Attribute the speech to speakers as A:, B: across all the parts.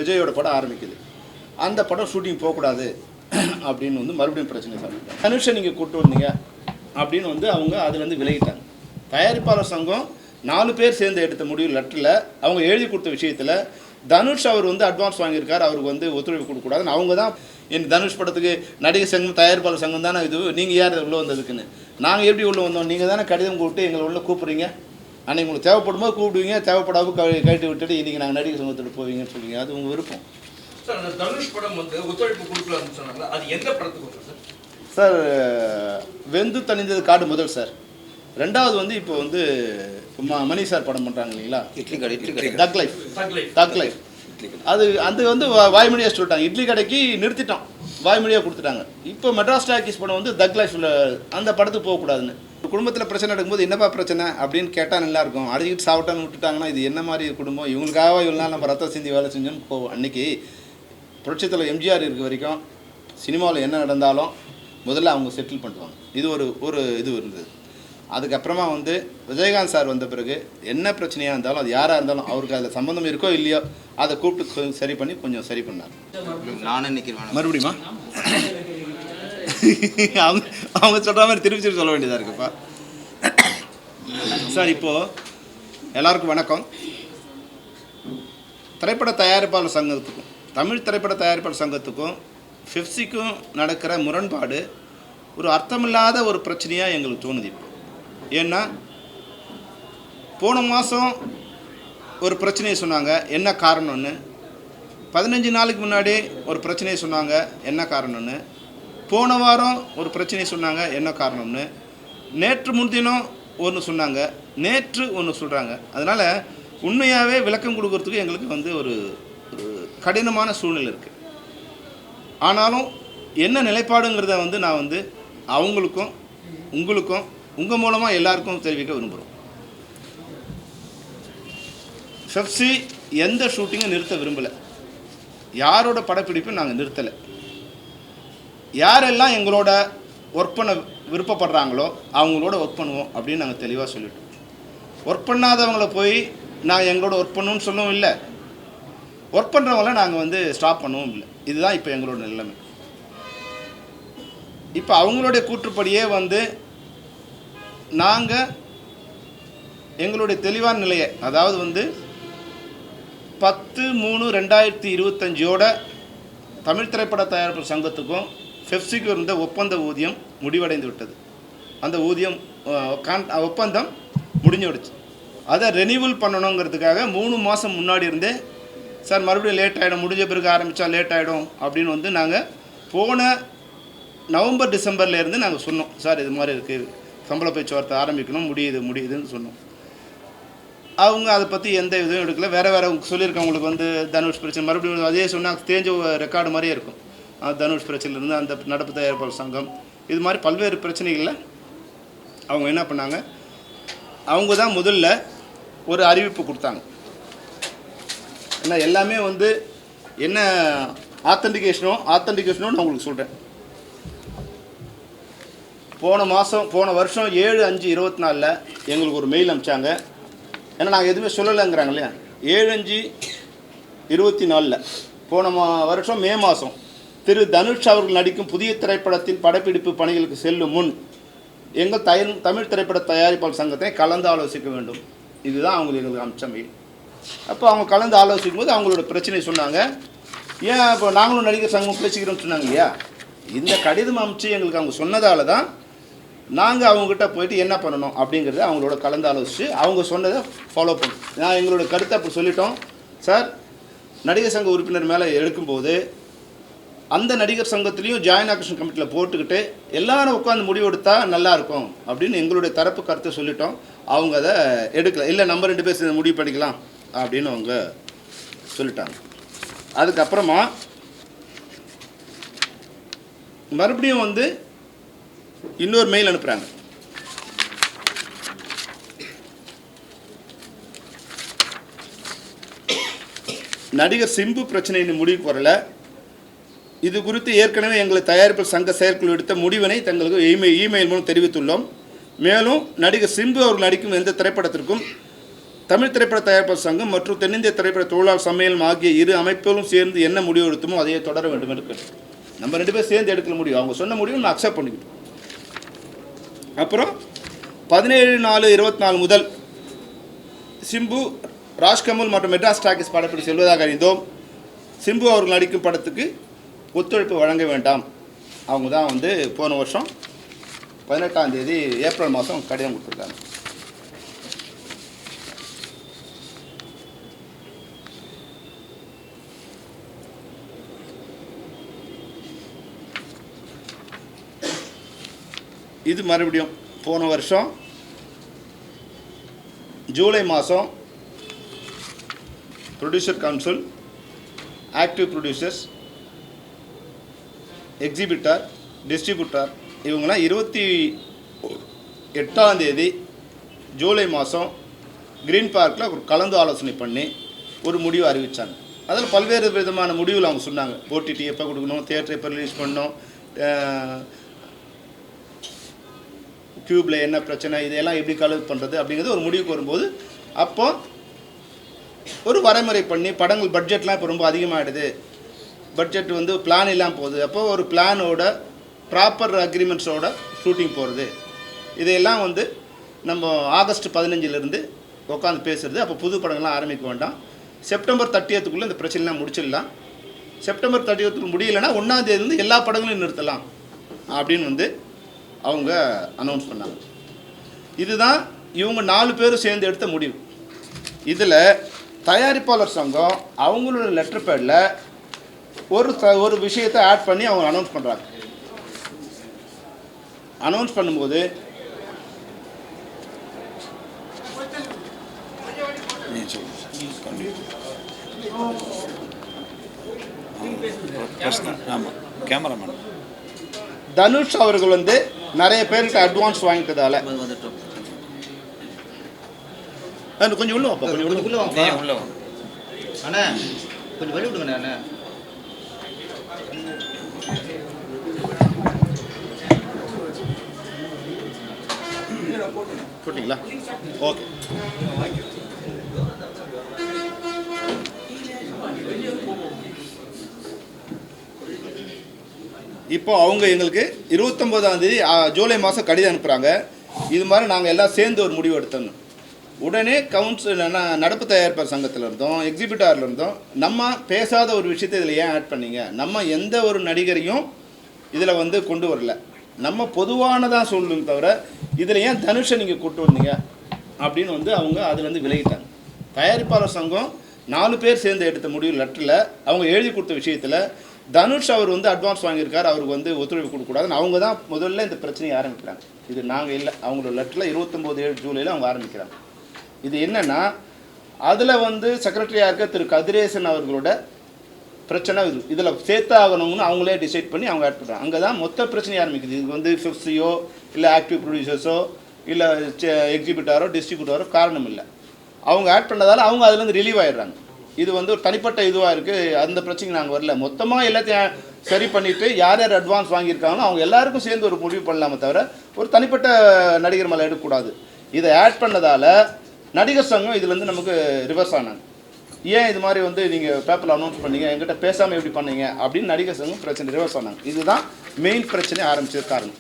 A: விஜயோட படம் ஆரம்பிக்குது. அந்த படம் ஷூட்டிங் போகக்கூடாது அப்படின்னு வந்து மறுபடியும் பிரச்சனை சாப்பிட்டாங்க. தனுஷை நீங்கள் கூப்பிட்டு வந்தீங்க அப்படின்னு வந்து அவங்க அதுலேருந்து விலகிட்டாங்க. தயாரிப்பாளர் சங்கம் 4 பேர் சேர்ந்து எடுத்த முடிவு லெட்டரில் அவங்க எழுதி கொடுத்த விஷயத்தில் தனுஷ் அவர் வந்து அட்வான்ஸ் வாங்கியிருக்கார், அவருக்கு வந்து ஒத்துழைப்பு கொடுக்கக்கூடாதுன்னு அவங்க தான் என் தனுஷ் படத்துக்கு நடிகர் சங்கம் தயாரிப்பாளர் சங்கம் தானே இது, நீங்கள் யார் உள்ளே வந்ததுக்குன்னு. நாங்கள் எப்படி உள்ளே வந்தோம், நீங்கள் தானே கடிதம் கூப்பிட்டு எங்களை உள்ளே கூப்பிட்றீங்க, அன்றைக்கி உங்களுக்கு தேவைப்படும் போது கூப்பிடுவீங்க, தேவைப்படாமல் கழட்டி விட்டுட்டு இன்றைக்கி நாங்கள் நடிகர் சங்கத்துட்டு போவீங்கன்னு சொல்லுவீங்க. அது உங்கள் விருப்பம்
B: சார். அந்த தனுஷ் படம் வந்து ஒத்துழைப்பு கொடுக்கலாம்னு சொன்னாங்களா, அது எந்த படத்துக்கு சார்?
A: சார் வெந்து தணிந்தது காடு முதல் சார். ரெண்டாவது வந்து இப்போ வந்து மணி சார் படம் பண்ணுறாங்க இல்லைங்களா, தக் லைஃப். அது வந்து வாய்மொழியாக சொல்லிட்டாங்க, இட்லி கடைக்கு நிறுத்திட்டோம், வாய்மொழியாக கொடுத்துட்டாங்க. இப்போ மெட்ராஸ் டாக்கீஸ் படம் வந்து தக் லைஃப்பில் அந்த படத்துக்கு போகக்கூடாதுன்னு. குடும்பத்தில் பிரச்சனை நடக்கும்போது என்னப்பா பிரச்சனை அப்படின்னு கேட்டால் நல்லாயிருக்கும். அடிக்கிட்டு சாப்பிட்டான்னு விட்டுட்டாங்கன்னா இது என்ன மாதிரி குடும்பம், இவங்களுக்காக இவ்வளோ நாள் நம்ம ரத்தம் சிந்தி வேலை செஞ்சோன்னு போவோம். அன்றைக்கி புரட்சித்தில் எம்ஜிஆர் இருக்க வரைக்கும் சினிமாவில் என்ன நடந்தாலும் முதல்ல அவங்க செட்டில் பண்ணுவாங்க. இது ஒரு இது இருந்தது. அதுக்கப்புறமா வந்து விஜயகாந்த் சார் வந்த பிறகு என்ன பிரச்சனையாக இருந்தாலும் அது யாராக இருந்தாலும் அவருக்கு அதில் சம்மந்தம் இருக்கோ இல்லையோ அதை கூப்பிட்டு சரி பண்ணி கொஞ்சம் சரி பண்ணாங்க. மறுபடியுமா அவங்க சொல்கிற மாதிரி திருப்பி சொல்ல வேண்டியதாக இருக்குப்பா. சார் இப்போது எல்லாருக்கும் வணக்கம். திரைப்பட தயாரிப்பாளர் சங்கத்துக்கும் தமிழ் திரைப்பட தயாரிப்பாளர் சங்கத்துக்கும் ஃபிப்சிக்கும் நடக்கிற முரண்பாடு ஒரு அர்த்தமில்லாத ஒரு பிரச்சனையாக எங்களுக்கு தோணுது. இப்போ ஏன்னா போன மாதம் ஒரு பிரச்சனையை சொன்னாங்க, என்ன காரணம்னு. 15 நாளுக்கு முன்னாடி ஒரு பிரச்சனையை சொன்னாங்க, என்ன காரணம்னு. போன வாரம் ஒரு பிரச்சனையை சொன்னாங்க, என்ன காரணம்னு. நேற்று முன்தினம் ஒன்று சொன்னாங்க, நேற்று ஒன்று சொல்கிறாங்க. அதனால் உண்மையாகவே விளக்கம் கொடுக்கறதுக்கு எங்களுக்கு வந்து ஒரு கடினமான சூழ்நிலை இருக்குது. ஆனாலும் என்ன நிலைப்பாடுங்கிறத வந்து நான் வந்து அவங்களுக்கும் உங்களுக்கும் உங்கள் மூலமாக எல்லாருக்கும் தெரிவிக்க விரும்புகிறோம். பெப்சி எந்த ஷூட்டிங்கும் நிறுத்த விரும்பலை, யாரோட படப்பிடிப்பும் நாங்கள் நிறுத்தலை. யாரெல்லாம் எங்களோட ஒர்க் பண்ண விருப்பப்படுறாங்களோ அவங்களோட ஒர்க் பண்ணுவோம் அப்படின்னு நாங்கள் தெளிவாக சொல்லிட்டோம். ஒர்க் பண்ணாதவங்கள போய் நாங்கள் எங்களோட ஒர்க் பண்ணணும்னு சொல்லவும் இல்லை, ஒர்க் பண்ணுறவங்கள நாங்கள் வந்து ஸ்டாப் பண்ணவும் இல்லை. இதுதான் இப்போ எங்களோட நிலைமை. இப்போ அவங்களுடைய கூற்றுப்படியே வந்து நாங்கள் எங்களுடைய தெளிவான நிலையை, அதாவது வந்து 10/3/2025 தமிழ் திரைப்பட தயாரிப்பு சங்கத்துக்கும் பெப்சிக்கு இருந்த ஒப்பந்த ஊதியம் முடிவடைந்து விட்டது. அந்த ஒப்பந்தம் முடிஞ்சு விடுச்சு. அதை ரெனியூவல் பண்ணணுங்கிறதுக்காக 3 மாதம் முன்னாடி இருந்தே சார் மறுபடியும் லேட் ஆகிடும், முடிஞ்ச பிறகு ஆரம்பித்தா லேட் ஆகிடும் அப்படின்னு வந்து நாங்கள் போன நவம்பர் டிசம்பர்லேருந்து நாங்கள் சொன்னோம், சார் இது மாதிரி இருக்குது, சம்பள பேச்சுவார்த்தை ஆரம்பிக்கணும், முடியுதுன்னு சொன்னோம். அவங்க அதை பற்றி எந்த இதுவும் எடுக்கல. வேறு சொல்லியிருக்கவங்களுக்கு வந்து தனுஷ் பிரச்சனை மறுபடியும் அதே சொன்னால் தேஞ்ச ரெக்கார்டு மாதிரியே இருக்கும். தனுஷ் பிரச்சனையிலேருந்து அந்த நடப்பு தயாரிப்பாளர் சங்கம் இது மாதிரி பல்வேறு பிரச்சனைகளில் அவங்க என்ன பண்ணாங்க, அவங்க தான் முதல்ல ஒரு அறிவிப்பு கொடுத்தாங்க. ஏன்னா எல்லாமே வந்து என்ன ஆத்தென்டிகேஷனோ நான் உங்களுக்கு சொல்கிறேன். போன வருஷம் 7/5/24 எங்களுக்கு ஒரு மெயில் அனுப்பிச்சாங்க. ஏன்னா நாங்கள் எதுவுமே சொல்லலைங்கிறாங்க இல்லையா. 7/5/24 போன வருஷம் மே மாதம் திரு தனுஷ் அவர்கள் நடிக்கும் புதிய திரைப்படத்தின் படப்பிடிப்பு பணிகளுக்கு செல்லும் முன் எங்கள் தமிழ் திரைப்பட தயாரிப்பாளர் சங்கத்தை கலந்து ஆலோசிக்க வேண்டும். இதுதான் எங்களுக்கு அனுப்பிச்ச மெயில். அப்போ அவங்க கலந்து ஆலோசிக்கும் போது அவங்களோட பிரச்சனை சொன்னாங்க. ஏன் இப்போ நாங்களும் நடிகர் சங்கம் பேசிக்கிறோம்னு சொன்னாங்க இல்லையா. இந்த கடிதம் அனுப்பிச்சு எங்களுக்கு அவங்க சொன்னதால தான் நாங்கள் அவங்ககிட்ட போயிட்டு என்ன பண்ணணும் அப்படிங்கிறத அவங்களோட கலந்து ஆலோசித்து அவங்க சொன்னதை ஃபாலோ பண்ணோம். நான் எங்களோட கருத்தை அப்படி சொல்லிட்டோம். சார் நடிகர் சங்க உறுப்பினர் மேலே எடுக்கும்போது அந்த நடிகர் சங்கத்துலேயும் ஜாயின் ஆக்ஷன் கமிட்டியில் போட்டுக்கிட்டு எல்லாரும் உட்காந்து முடிவெடுத்தால் நல்லாயிருக்கும் அப்படின்னு எங்களுடைய தரப்பு கருத்தை சொல்லிட்டோம். அவங்க அதை எடுக்கல. இல்லை நம்ம 2 பேர் சேர்ந்து முடிவு பண்ணிக்கலாம் அப்படின்னு அவங்க சொல்லிட்டாங்க. அதுக்கப்புறமா மறுபடியும் வந்து இன்னொரு மெயில் அனுப்புகிறாங்க. நடிகர் சிம்பு பிரச்சனையின் முடிவுக்கு வரல, இது குறித்து ஏற்கனவே எங்களை தயாரிப்பு சங்க செயற்குழு எடுத்த முடிவினை தங்களுக்கு இமெயில் மூலம் தெரிவித்துள்ளோம். மேலும் நடிகர் சிம்பு அவர்கள் நடிக்கும் எந்த திரைப்படத்திற்கும் தமிழ் திரைப்பட தயாரிப்பாளர் சங்கம் மற்றும் தென்னிந்திய திரைப்பட தொழிலாளர் சம்மேளனம் ஆகிய இரு அமைப்புகளும் சேர்ந்து என்ன முடிவு எடுத்துமோ அதையே தொடர வேண்டும் என்று கேட்டு நம்ம 2 பேரும் சேர்ந்து எடுக்கல முடியும். அவங்க சொன்ன முடிவு நான் அக்செப்ட் பண்ணிக்கிட்டோம். அப்புறம் 17/4/24 முதல் சிம்பு, ராஜ்கமல் மற்றும் மெட்ராஸ் டாக்கீஸ் படப்பிடி செல்வதாக அறிந்தோம். சிம்பு அவர்கள் நடிக்கும் படத்துக்கு ஒத்துழைப்பு வழங்க வேண்டாம். அவங்க தான் வந்து போன வருஷம் 18ஆம் தேதி ஏப்ரல் மாதம் கடிதம் கொடுத்துருக்காங்க. இது மறுபடியும் போன வருஷம் ஜூலை மாதம் producer council, active producers, exhibitor, distributor இவங்களாம் 28ஆம் தேதி ஜூலை மாதம் க்ரீன் பார்க்கில் ஒரு கலந்து ஆலோசனை பண்ணி ஒரு முடிவு அறிவித்தாங்க. அதில் பல்வேறு விதமான முடிவுகள் அவங்க சொன்னாங்க. ஓடிடி எப்போ கொடுக்கணும், தியேட்டர் எப்போ ரிலீஸ் பண்ணணும், க்யூப்பில் என்ன பிரச்சனை, இதையெல்லாம் எப்படி கலந்து பண்ணுறது அப்படிங்கிறது ஒரு முடிவுக்கு வரும்போது அப்போ ஒரு வரைமுறை பண்ணி படங்கள் பட்ஜெட்லாம் இப்போ ரொம்ப அதிகமாகிடுது, பட்ஜெட் வந்து பிளான் இல்லாமல் போகுது, அப்போ ஒரு பிளானோட ப்ராப்பர் அக்ரிமெண்ட்ஸோட ஷூட்டிங் போகிறது, இதையெல்லாம் வந்து நம்ம ஆகஸ்ட் 15 உட்காந்து பேசுகிறது. அப்போ புது படங்கள்லாம் ஆரம்பிக்க வேண்டாம், செப்டம்பர் 30 இந்த பிரச்சனைலாம் முடிச்சிடலாம், செப்டம்பர் 30 முடியலைன்னா 1ஆம் தேதியிலேருந்து எல்லா படங்களையும் நிறுத்தலாம் அப்படின்னு வந்து அவங்க அனௌன்ஸ் பண்ணாங்க. இதுதான் இவங்க 4 பேரும் சேர்ந்து எடுத்த முடிவு. இதில் தயாரிப்பாளர் சங்கம் அவங்களோட லெட்டர் பேடில் ஒரு விஷயத்தை ஆட் பண்ணி அவங்க அனௌன்ஸ் பண்ணுறாங்க. அனௌன்ஸ் பண்ணும்போது
C: ஆமாம் கேமராமேன்
A: தனுஷ் அவர்கள் வந்து நிறைய பேருக்கு அட்வான்ஸ் வாங்கிட்டதால கொஞ்சம் உள்ள வாப்பா, கொஞ்சம் உள்ள
C: உள்ள
D: அண்ணா கொஞ்சம் வழி விடுங்கண்ணா. அண்ணா
A: போட்டிங்களா? ஓகே. இப்போ அவங்க எங்களுக்கு 29ஆம் தேதி ஜூலை மாதம் கடிதம் அனுப்புகிறாங்க. இது மாதிரி நாங்கள் எல்லாம் சேர்ந்து ஒரு முடிவு எடுத்தோம். உடனே கவுன்சில் நடப்பு தயாரிப்பாளர் சங்கத்தில் இருந்தோம், எக்ஸிபிட்டாரில் இருந்தோம், நம்ம பேசாத ஒரு விஷயத்தை இதில் ஏன் ஆட் பண்ணீங்க, நம்ம எந்த ஒரு நடிகரையும் இதில் வந்து கொண்டு வரல, நம்ம பொதுவானதான் சொல்லணும் தவிர இதில் ஏன் தனுஷை நீங்கள் கொண்டு வந்தீங்க அப்படின்னு வந்து அவங்க அதுலேருந்து விலகிட்டாங்க. தயாரிப்பாளர் சங்கம் 4 பேர் சேர்ந்து எடுத்த முடிவு லெட்டரில் அவங்க எழுதி கொடுத்த விஷயத்தில் தனுஷ் அவர் வந்து அட்வான்ஸ் வாங்கியிருக்கார், அவருக்கு வந்து ஒத்துழைப்பு கொடுக்கக்கூடாதுன்னு அவங்க தான் முதல்ல இந்த பிரச்சனையை ஆரம்பிக்கிறாங்க. இது நாங்கள் இல்லை, அவங்களோட லெட்டரில் 29 ஜூலையில் அவங்க ஆரம்பிக்கிறாங்க. இது என்னென்னா அதில் வந்து செக்ரட்டரியாக இருக்க திரு கதிரேசன் அவர்களோட பிரச்சனை இதில் சேர்த்தாகணும்னு அவங்களே டிசைட் பண்ணி அவங்க ஆட் பண்ணுறாங்க. அங்கே தான் மொத்த பிரச்சனை ஆரம்பிக்குது. இது வந்து ஃபிஃப்ஸியோ இல்லை ஆக்டிவ் ப்ரொடியூசர்ஸோ இல்லை எக்ஸிபிட்டாரோ டிஸ்ட்ரிபியூட்டரோ காரணம் இல்லை, அவங்க ஆட் பண்ணதால் அவங்க அதுலேருந்து ரிலீவ் ஆகிடுறாங்க. இது வந்து ஒரு தனிப்பட்ட இதுவாக இருக்குது, அந்த பிரச்சனைக்கு நாங்கள் வரல, மொத்தமாக எல்லாத்தையும் சரி பண்ணிவிட்டு யார் யார் அட்வான்ஸ் வாங்கியிருக்காங்களோ அவங்க எல்லாருக்கும் சேர்ந்து ஒரு முடிவு பண்ணலாமே தவிர ஒரு தனிப்பட்ட நடிகர் மேலே எடுக்கக்கூடாது. இதை ஆட் பண்ணதால் நடிகர் சங்கம் இதுலேருந்து நமக்கு ரிவர்ஸ் ஆனாங்க. ஏன் இது மாதிரி வந்து நீங்கள் பேப்பரில் அனௌன்ஸ் பண்ணீங்க, எங்கிட்ட பேசாமல் எப்படி பண்ணீங்க அப்படின்னு நடிகர் சங்கம் பிரச்சனை ரிவர்ஸ் ஆனாங்க. இதுதான் மெயின் பிரச்சனை ஆரம்பிச்சது காரணம்.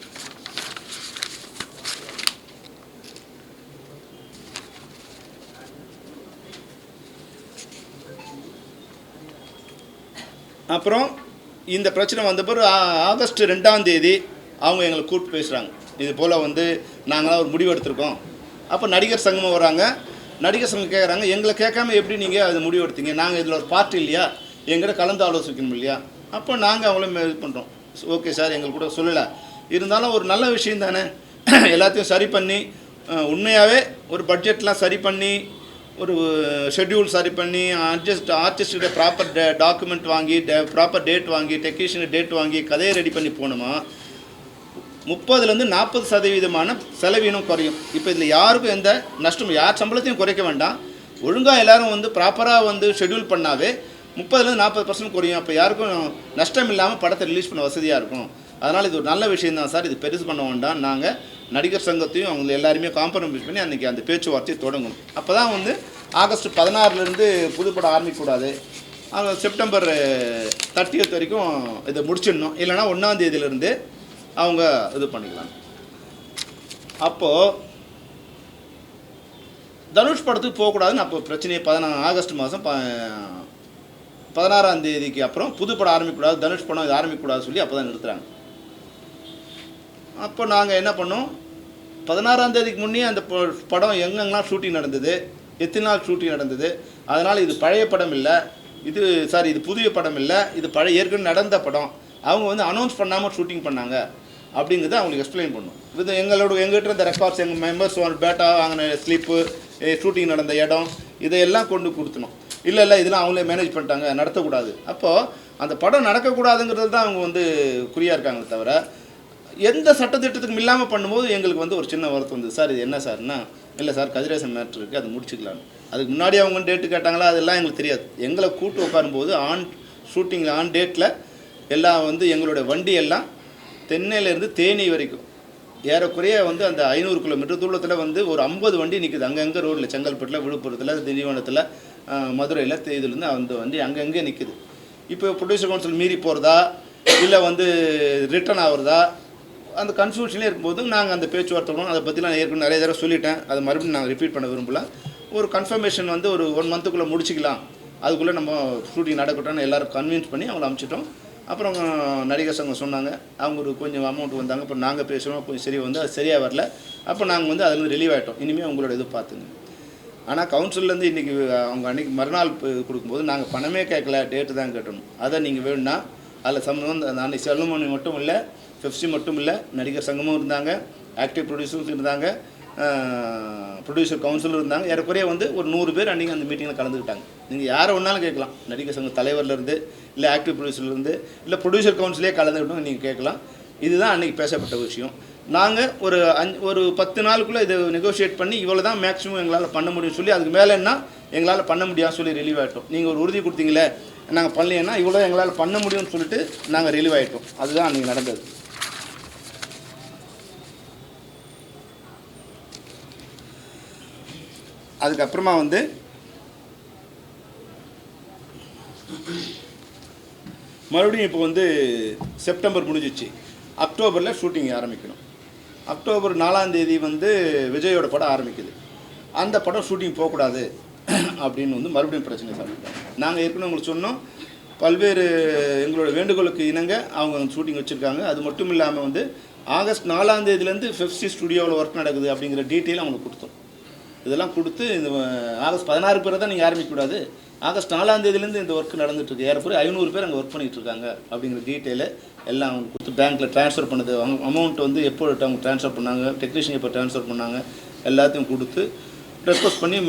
A: அப்புறம் இந்த பிரச்சனை வந்த பிறகு ஆகஸ்ட் 2ஆம் தேதி அவங்க எங்களை கூப்பிட்டு பேசுகிறாங்க. இது போல் வந்து நாங்களாம் ஒரு முடிவு எடுத்திருக்கோம். அப்போ நடிகர் சங்கமாக வராங்க. நடிகர் சங்கம் கேட்குறாங்க, எங்களை கேட்காம எப்படி நீங்கள் அதை முடிவு எடுத்தீங்க, நாங்கள் இதில் ஒரு பார்ட்டி இல்லையா, எங்கிட்ட கலந்து ஆலோசிக்கணும் இல்லையா. அப்போ நாங்கள் அவங்களும் இது பண்ணுறோம். ஓகே சார், எங்களுக்கு கூட சொல்லலை, இருந்தாலும் ஒரு நல்ல விஷயம் தானே, எல்லாத்தையும் சரி பண்ணி உண்மையாகவே ஒரு பட்ஜெட்லாம் சரி பண்ணி ஒரு ஷெட்யூல் சரி பண்ணி ஆர்டிஸ்ட்டு ப்ராப்பர் டாக்குமெண்ட் வாங்கி ப்ராப்பர் டேட் வாங்கி டெக்னீஷியன் டேட் வாங்கி கதையை ரெடி பண்ணி போகணுமா, 30% 40% செலவீனம் குறையும். இப்போ இதில் யாருக்கும் எந்த நஷ்டமும், யார் சம்பளத்தையும் குறைக்க வேண்டாம், ஒழுங்காக எல்லோரும் வந்து ப்ராப்பராக வந்து ஷெட்யூல் பண்ணாவே 30% குறையும். அப்போ யாருக்கும் நஷ்டம் இல்லாமல் படத்தை ரிலீஸ் பண்ண வசதியாக இருக்கும். அதனால் இது ஒரு நல்ல விஷயந்தான் சார், இது பெருசு பண்ண வேண்டாம், நாங்கள் நடிகர் சங்கத்தையும் அவங்க எல்லாருமே காம்ப்ரமைஸ் பண்ணி அன்றைக்கி அந்த பேச்சுவார்த்தையை தொடங்கணும். அப்போ தான் வந்து ஆகஸ்ட் 16லேருந்து புதுப்படம் ஆரம்பிக்கக்கூடாது, செப்டம்பர் 30 வரைக்கும் இதை முடிச்சிடணும், இல்லைனா 1ஆம் தேதியிலேருந்து அவங்க இது பண்ணிக்கலாம். அப்போது தனுஷ் படத்துக்கு போகக்கூடாதுன்னு அப்போ பிரச்சனையே ஆகஸ்ட் மாதம் 16ஆம் தேதிக்கு அப்புறம் புது படம் ஆரம்பிக்கக்கூடாது, தனுஷ் படம் இது ஆரம்பிக்கக்கூடாதுன்னு சொல்லி அப்போ தான் நிறுத்துகிறாங்க. அப்போ நாங்கள் என்ன பண்ணோம், 16ஆம் தேதிக்கு முன்னே அந்த படம் எங்கெங்கெல்லாம் ஷூட்டிங் நடந்தது, எத்தனை நாள் ஷூட்டிங் நடந்தது, அதனால் இது பழைய படம் இல்லை, இது புதிய படம் இல்லை, இது ஏற்கனவே நடந்த படம், அவங்க வந்து அனௌன்ஸ் பண்ணாமல் ஷூட்டிங் பண்ணாங்க அப்படிங்கிறத அவங்களுக்கு எக்ஸ்பிளைன் பண்ணும். இது எங்கள்கிட்ட இருந்த ரெக்கார்ட்ஸ், எங்கள் மெம்பர்ஸ் பேட்டா வாங்கின ஸ்லிப்பு, ஷூட்டிங் நடந்த இடம், இதையெல்லாம் கொண்டு கொடுத்தணும். இல்லை இதெல்லாம் அவங்களே மேனேஜ் பண்ணிட்டாங்க, நடத்தக்கூடாது. அப்போது அந்த படம் நடக்கக்கூடாதுங்கிறது தான் அவங்க வந்து குறியாக இருக்காங்க. தவிர எந்த சட்டத்திட்டத்துக்கும் இல்லாமல் பண்ணும்போது எங்களுக்கு வந்து ஒரு சின்ன வருத்தம் வந்து, சார் இது என்ன சார்னா, இல்லை சார் கதிரேசன் மேட்ரு இருக்குது, அது முடிச்சுக்கலான்னு. அதுக்கு முன்னாடி அவங்க டேட்டு கேட்டாங்களா, அதெல்லாம் எங்களுக்கு தெரியாது. எங்களை கூட்டு உட்காரும்போது ஷூட்டிங்கில் ஆன் டேட்டில் எல்லாம் வந்து எங்களுடைய வண்டி எல்லாம் தென்னையிலேருந்து தேனி வரைக்கும் ஏறக்குறைய வந்து அந்த 500 கிலோமீட்டர் தூரத்தில் வந்து ஒரு 50 வண்டி நிற்குது அங்கங்கே ரோட்டில், செங்கல்பட்டில், விழுப்புரத்தில், திண்டிவனத்தில், மதுரையில், இதுலேருந்து அந்த வண்டி அங்கங்கே நிற்குது. இப்போ ப்ரொடியூசர் கவுன்சில் மீறி போகிறதா இல்லை வந்து ரிட்டர்ன் ஆகுறதா அந்த கன்ஃபியூஷன்லேயே இருக்கும்போது நாங்கள் அந்த பேச்சுவார்த்தை அதை பற்றிலாம் ஏற்கனவே நிறைய தடவை சொல்லிட்டேன், அதை மறுபடியும் நாங்கள் ரிப்பீட் பண்ண விரும்பல. ஒரு கன்ஃபர்மேஷன் வந்து ஒரு 1 மந்த்துக்குள்ளே முடிச்சிக்கலாம், அதுக்குள்ளே நம்ம ஷூட்டிங் நடக்கட்டும்னு எல்லோரும் கன்வின்ஸ் பண்ணி அவங்கள அனுப்பிச்சிட்டோம். அப்புறம் நடிகர் சங்கம் சொன்னாங்க, அவங்க ஒரு கொஞ்சம் அமௌண்ட் வந்தாங்க, அப்புறம் நாங்கள் பேசுகிறோம், கொஞ்சம் சரி வந்து அது சரியாக வரல, அப்போ நாங்கள் வந்து அதுலேருந்து ரிலீவ் ஆகிட்டோம். இனிமேல் உங்களோட இது பார்த்துங்க. ஆனால் கவுன்சிலேருந்து இன்றைக்கி அவங்க அன்றைக்கி மறுநாள் கொடுக்கும்போது நாங்கள் பணமே கேட்கல, டேட்டு தான் கேட்டணும். அதை நீங்கள் வேணும்னா அதில் சம்மந்தம் நான் செல்லுமணி மட்டும் இல்லை, பெப்சி மட்டும் இல்லை, நடிகர் சங்கமும் இருந்தாங்க, ஆக்டிவ் ப்ரொடியூசர்ஸ் இருந்தாங்க, ப்ரொடியூசர் கவுன்சிலும் இருந்தாங்க. ஏறக்குறைய வந்து ஒரு 100 பேர் அன்றைக்கி அந்த மீட்டிங்கில் கலந்துக்கிட்டாங்க. நீங்கள் யாரை ஒன்றாலும் கேட்கலாம், நடிகர் சங்க தலைவர்லேருந்து இல்லை ஆக்டிவ் ப்ரொடியூசர்லேருந்து இல்லை ப்ரொடியூசர் கவுன்சிலே கலந்துக்கிட்டோம் நீங்கள் கேட்கலாம். இதுதான் அன்றைக்கி பேசப்பட்ட விஷயம். நாங்கள் ஒரு 10 நாளுக்குள்ளே இதை நெகோஷியேட் பண்ணி இவ்வளோ தான் மேக்ஸிமம் எங்களால் பண்ண முடியும்னு சொல்லி, அதுக்கு மேலேன்னா எங்களால் பண்ண முடியாதுன்னு சொல்லி ரிலீவ் ஆகிட்டோம். நீங்கள் ஒரு உறுதி கொடுத்தீங்களே, நாங்கள் பண்ணலைன்னா இவ்வளோ எங்களால் பண்ண முடியும்னு சொல்லிட்டு நாங்கள் ரிலீவ் ஆகிட்டோம். அதுதான் அன்றைக்கி நடந்தது. அதுக்கப்புறமா வந்து மறுபடியும் இப்போ வந்து செப்டம்பர் முடிஞ்சிச்சு, அக்டோபரில் ஷூட்டிங் ஆரம்பிக்கணும். அக்டோபர் 4ஆம் தேதி வந்து விஜயோட படம் ஆரம்பிக்குது. அந்த படம் ஷூட்டிங் போகக்கூடாது அப்படின்னு வந்து மறுபடியும் பிரச்சனை சாப்பிட்டாங்க. நாங்கள் ஏற்கனவே உங்களுக்கு சொன்னோம், பல்வேறு எங்களோட வேண்டுகோளுக்கு இணங்க அவங்க ஷூட்டிங் வச்சுருக்காங்க. அது மட்டும் இல்லாமல் வந்து ஆகஸ்ட் 4ஆம் தேதியிலேருந்து பெப்சி ஸ்டுடியோவில் ஒர்க் நடக்குது அப்படிங்கிற டீட்டெயில் அவங்களுக்கு கொடுத்தோம். இதெல்லாம் கொடுத்து இந்த ஆகஸ்ட் 16 பேர் தான் நீங்கள் ஆரம்பிக்கக்கூடாது, ஆகஸ்ட் 4ஆம் தேதியிலேருந்து இந்த ஒர்க் நடந்துகிட்ருக்கு, ஏறக்குறைய 500 பேர் அங்கே ஒர்க் பண்ணிகிட்ருக்காங்க அப்படிங்கிற டீட்டெயிலு எல்லாம் அவங்க கொடுத்து பேங்க்கில் ட்ரான்ஸ்ஃபர் பண்ணது, அமௌண்ட் வந்து எப்போ அவங்க ட்ரான்ஸ்ஃபர் பண்ணாங்க, டெக்னீஷியன் எப்போ ட்ரான்ஸ்ஃபர் பண்ணாங்க, எல்லாத்தையும் கொடுத்து ரெக்வஸ்ட் பண்ணி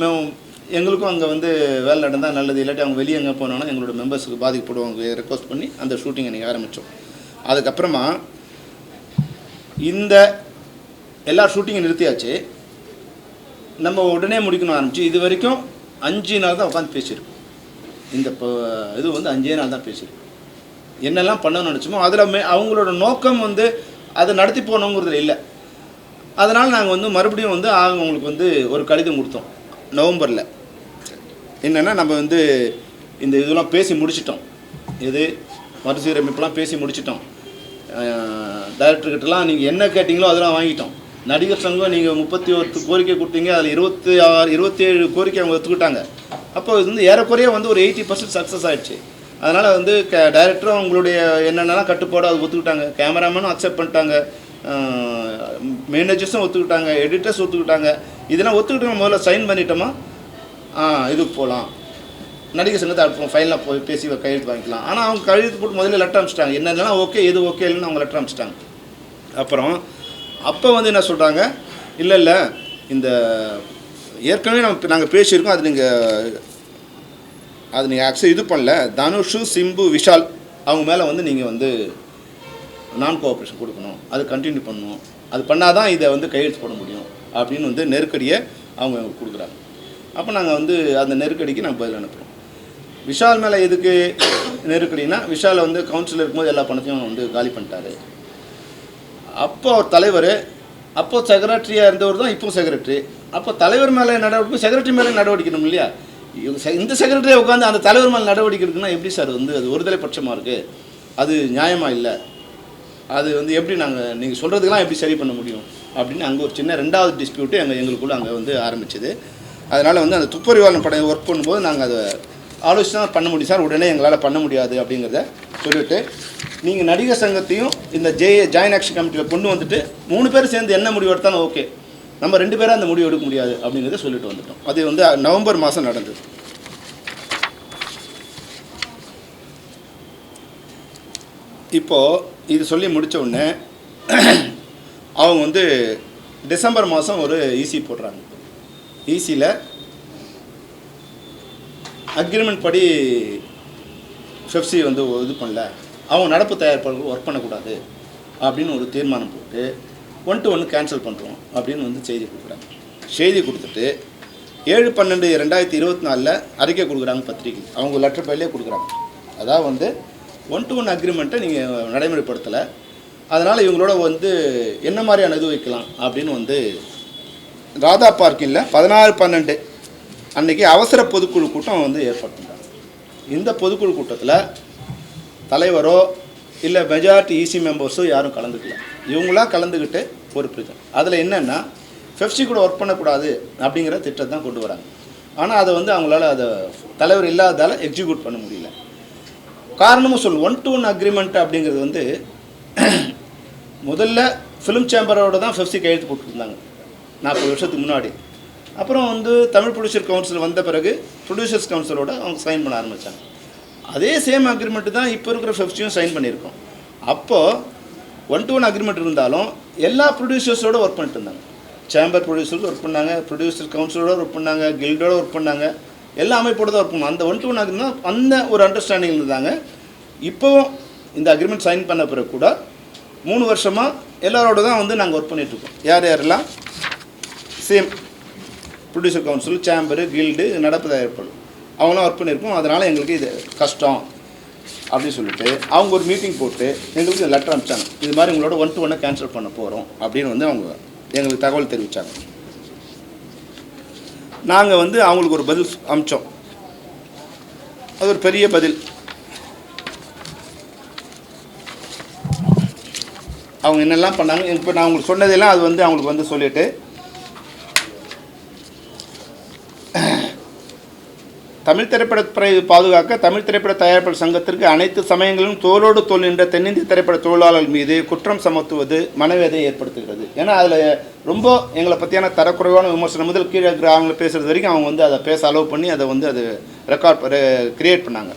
A: எங்களுக்கும் அங்கே வந்து வேலை நடந்தால் நல்லது, இல்லாட்டி அவங்க வெளியே எங்கே போனாலும் எங்களோட மெம்பர்ஸுக்கு பாதிக்கப்படுவாங்க ரெக்வஸ்ட் பண்ணி அந்த ஷூட்டிங்கை நீங்கள் ஆரம்பித்தோம். அதுக்கப்புறமா இந்த எல்லா ஷூட்டிங்கும் நிறுத்தியாச்சு, நம்ம உடனே முடிக்கணும் ஆரம்பிச்சு. இது வரைக்கும் 5 நாள் தான் உட்காந்து பேசியிருக்கோம். இந்த இது வந்து 5 நாள் தான் பேசியிருக்கோம். என்னெல்லாம் பண்ணணும்னு நினச்சோமோ அதில் அவங்களோட நோக்கம் வந்து அதை நடத்தி போகணுங்கிறதுல இல்லை. அதனால் நாங்கள் வந்து மறுபடியும் வந்து அவங்களுக்கு வந்து ஒரு கடிதம் கொடுத்தோம் நவம்பரில். என்னென்னா, நம்ம வந்து இந்த இதெல்லாம் பேசி முடிச்சிட்டோம், இது மறுசீரமைப்பெல்லாம் பேசி முடிச்சிட்டோம், டைரக்டர்கிட்டலாம் நீங்கள் என்ன கேட்டிங்களோ அதெல்லாம் வாங்கிட்டோம். நடிகர் சங்கம் நீங்கள் 31 கோரிக்கை கொடுத்தீங்க, அதில் 27 கோரிக்கை அவங்க ஒத்துக்கிட்டாங்க. அப்போ இது வந்து ஏறக்குறைய வந்து ஒரு 80% சக்ஸஸ் ஆகிடுச்சு. அதனால் வந்து டைரக்டரும் அவங்களுடைய என்னென்னலாம் கட்டுப்பாடு அதை ஒத்துக்கிட்டாங்க, கேமராமேனும் அக்செப்ட் பண்ணிட்டாங்க, மேனேஜர்ஸும் ஒத்துக்கிட்டாங்க, எடிட்டர்ஸ் ஒத்துக்கிட்டாங்க. இதெல்லாம் ஒத்துக்கிட்டு முதல்ல சைன் பண்ணிட்டோமா, இதுக்கு போகலாம், நடிகர் சங்கத்தை அடுப்போம், ஃபைனலாக போய் பேசி கையெழுத்து வாங்கிக்கலாம். ஆனால் அவங்க கையெழுத்து போட்டு முதல்ல லெட்டர் அனுப்பிச்சிட்டாங்க, என்னென்னலாம் ஓகே எது ஓகே இல்லைன்னு அவங்க லெட்டர் அனுப்பிச்சிட்டாங்க. அப்புறம் அப்போ வந்து என்ன சொல்கிறாங்க, இல்லை இந்த ஏற்கனவே நாங்கள் பேசியிருக்கோம், அது நீங்கள் இது பண்ணல, தனுஷு, சிம்பு, விஷால் அவங்க மேலே வந்து நீங்கள் வந்து நான் கோஆப்ரேஷன் கொடுக்கணும், அது கண்டினியூ பண்ணணும், அது பண்ணால் தான் இதை வந்து கையெழுத்து போட முடியும் அப்படின்னு வந்து நெருக்கடியை அவங்க கொடுக்குறாங்க. அப்போ நாங்கள் வந்து அந்த நெருக்கடிக்கு நாங்கள் பதில் அனுப்புகிறோம். விஷால் மேலே எதுக்கு நெருக்கடினா, விஷால் வந்து கவுன்சிலர் இருக்கும்போது எல்லா பணத்தையும் வந்து காலி பண்ணிட்டாரு. அப்போ அவர் தலைவர் அப்போது செக்ரட்டரியாக இருந்தவர் தான் இப்போ செக்ரட்டரி. அப்போ தலைவர் மேலே நடவடிக்கை, செக்ரட்டரி மேலே நடவடிக்கணும் இல்லையா? இந்த செக்ரட்டரியை உட்காந்து அந்த தலைவர் மேலே நடவடிக்கை இருக்குன்னா எப்படி சார் வந்து அது ஒருதலை பட்சமாக இருக்குது? அது நியாயமாக இல்லை. அது வந்து எப்படி நீங்கள் சொல்கிறதுக்கெல்லாம் எப்படி சரி பண்ண முடியும் அப்படின்னு அங்கே ஒரு சின்ன 2வது டிஸ்பியூட்டு எங்களுக்குள்ளே அங்கே வந்து ஆரம்பிச்சது. அதனால் வந்து அந்த துப்பறிவாளன் படம் ஒர்க் பண்ணும்போது நாங்கள் அதை ஆலோசித்து தான் பண்ண முடியும் சார், உடனே எங்களால் பண்ண முடியாது அப்படிங்கிறத சொல்லிவிட்டு, நீங்கள் நடிகர் சங்கத்தையும் இந்த ஜாயின் ஆக்ஷன் கமிட்டியில் கொண்டு வந்துட்டு 3 பேர் சேர்ந்து என்ன முடிவு எடுத்தாலும் ஓகே, நம்ம 2 பேராக அந்த முடிவு எடுக்க முடியாது அப்படிங்கிறத சொல்லிட்டு வந்துட்டோம். அது வந்து நவம்பர் மாதம் நடந்தது. இப்போது இது சொல்லி முடித்த உடனே அவங்க வந்து டிசம்பர் மாதம் ஒரு ஈசி போடுறாங்க. ஈசியில் அக்ரிமெண்ட் படி பெப்சி வந்து இது பண்ணல, அவங்க நடப்பு தயாரிப்பாளர்கள் ஒர்க் பண்ணக்கூடாது அப்படின்னு ஒரு தீர்மானம் போட்டு 1 to 1 கேன்சல் பண்ணுறோம் அப்படின்னு வந்து செய்தி கொடுக்குறாங்க. செய்தி கொடுத்துட்டு 7/12/2024 அறிக்கை கொடுக்குறாங்க பத்திரிகை. அவங்க லெட்டர் பையிலே கொடுக்குறாங்க. அதாவது வந்து 1 to 1 அக்ரிமெண்ட்டை நீங்கள் நடைமுறைப்படுத்தலை, அதனால் இவங்களோட வந்து என்ன மாதிரியான இது வைக்கலாம் அப்படின்னு வந்து ராதா பார்க்கிங்கில் 16/12 அன்றைக்கி அவசர பொதுக்குழு கூட்டம் வந்து ஏற்பாடு பண்ணுறாங்க. இந்த பொதுக்குழு கூட்டத்தில் தலைவரோ இல்லை மெஜாரிட்டி ஈசி மெம்பர்ஸோ யாரும் கலந்துக்கல. இவங்களாம் கலந்துக்கிட்டு பொறுப்பு. அதில் என்னென்னா பெப்சி கூட ஒர்க் பண்ணக்கூடாது அப்படிங்கிற திட்டத்தை தான் கொண்டு வராங்க. ஆனால் அதை வந்து அவங்களால அதை தலைவர் இல்லாததால் எக்ஸிக்யூட் பண்ண முடியல. காரணமும் சொல்லணும். 1 to 1 அக்ரிமெண்ட் அப்படிங்கிறது வந்து முதல்ல ஃபிலிம் சேம்பரோட தான் பெப்சி கையெழுத்து போட்டுருந்தாங்க 40 வருஷத்துக்கு முன்னாடி. அப்புறம் வந்து தமிழ் ப்ரொடியூசர் கவுன்சில் வந்த பிறகு ப்ரொடியூசர்ஸ் கவுன்சிலோட அவங்க சைன் பண்ண ஆரம்பித்தாங்க. அதே சேம் அக்ரிமெண்ட்டு தான் இப்போ இருக்கிற பெப்சியும் சைன் பண்ணியிருக்கோம். அப்போது 1 to 1 அக்ரிமெண்ட் இருந்தாலும் எல்லா ப்ரொடியூசர்ஸோடு ஒர்க் பண்ணிட்டு இருந்தாங்க. சேம்பர் ப்ரொடியூசர்ஸ் ஒர்க் பண்ணாங்க, ப்ரொடியூசர் கவுன்சிலோட ஒர்க் பண்ணாங்க, கில்டோட ஒர்க் பண்ணாங்க, எல்லா அமைப்போடு தான் ஒர்க் பண்ணாங்க. அந்த 1 to 1 அக்ரிமெண்ட் அந்த ஒரு அண்டர்ஸ்டாண்டிங் இருந்தாங்க. இப்போவும் இந்த அக்ரிமெண்ட் சைன் பண்ண பிறகு கூட 3 வருஷமாக எல்லாரோட தான் வந்து நாங்கள் ஒர்க் பண்ணிகிட்ருக்கோம். யாரெல்லாம் same producer council, chamber, guild, நடப்பு தயாரிப்பாளர் அவங்களாம் ஒர்க் பண்ணியிருக்கோம். அதனால் எங்களுக்கு இது கஷ்டம் அப்படின்னு சொல்லிட்டு அவங்க ஒரு மீட்டிங் போட்டு எங்களுக்கு லெட்டர் அனுப்பிச்சாங்க. இது மாதிரி உங்களோட 1 to 1 கேன்சல் பண்ண போகிறோம் அப்படின்னு வந்து அவங்க எங்களுக்கு தகவல் தெரிவித்தாங்க. நாங்கள் வந்து அவங்களுக்கு ஒரு பதில் அனுப்பிச்சோம். அது ஒரு பெரிய பதில். அவங்க என்னெல்லாம் பண்ணாங்க, இப்போ நான் உங்களுக்கு சொன்னதெல்லாம் அது வந்து அவங்களுக்கு வந்து சொல்லிவிட்டு, தமிழ் திரைப்படத்துறை பாதுகாக்க தமிழ் திரைப்பட தயாரிப்பாளர் சங்கத்திற்கு அனைத்து சமயங்களிலும் தோளோடு தோல் நின்ற தென்னிந்திய திரைப்பட தொழிலாளர்கள் மீது குற்றம் சுமத்துவது மனவேதனை ஏற்படுத்துகிறது. ஏன்னா அதில் ரொம்ப எங்களை பற்றியான தரக்குறைவான விமர்சனம் முதல் கீழே இருக்கிற அவங்களை பேசுகிறது வரைக்கும் அவங்க வந்து அதை பேச அலோவ் பண்ணி அதை வந்து அது கிரியேட் பண்ணாங்க.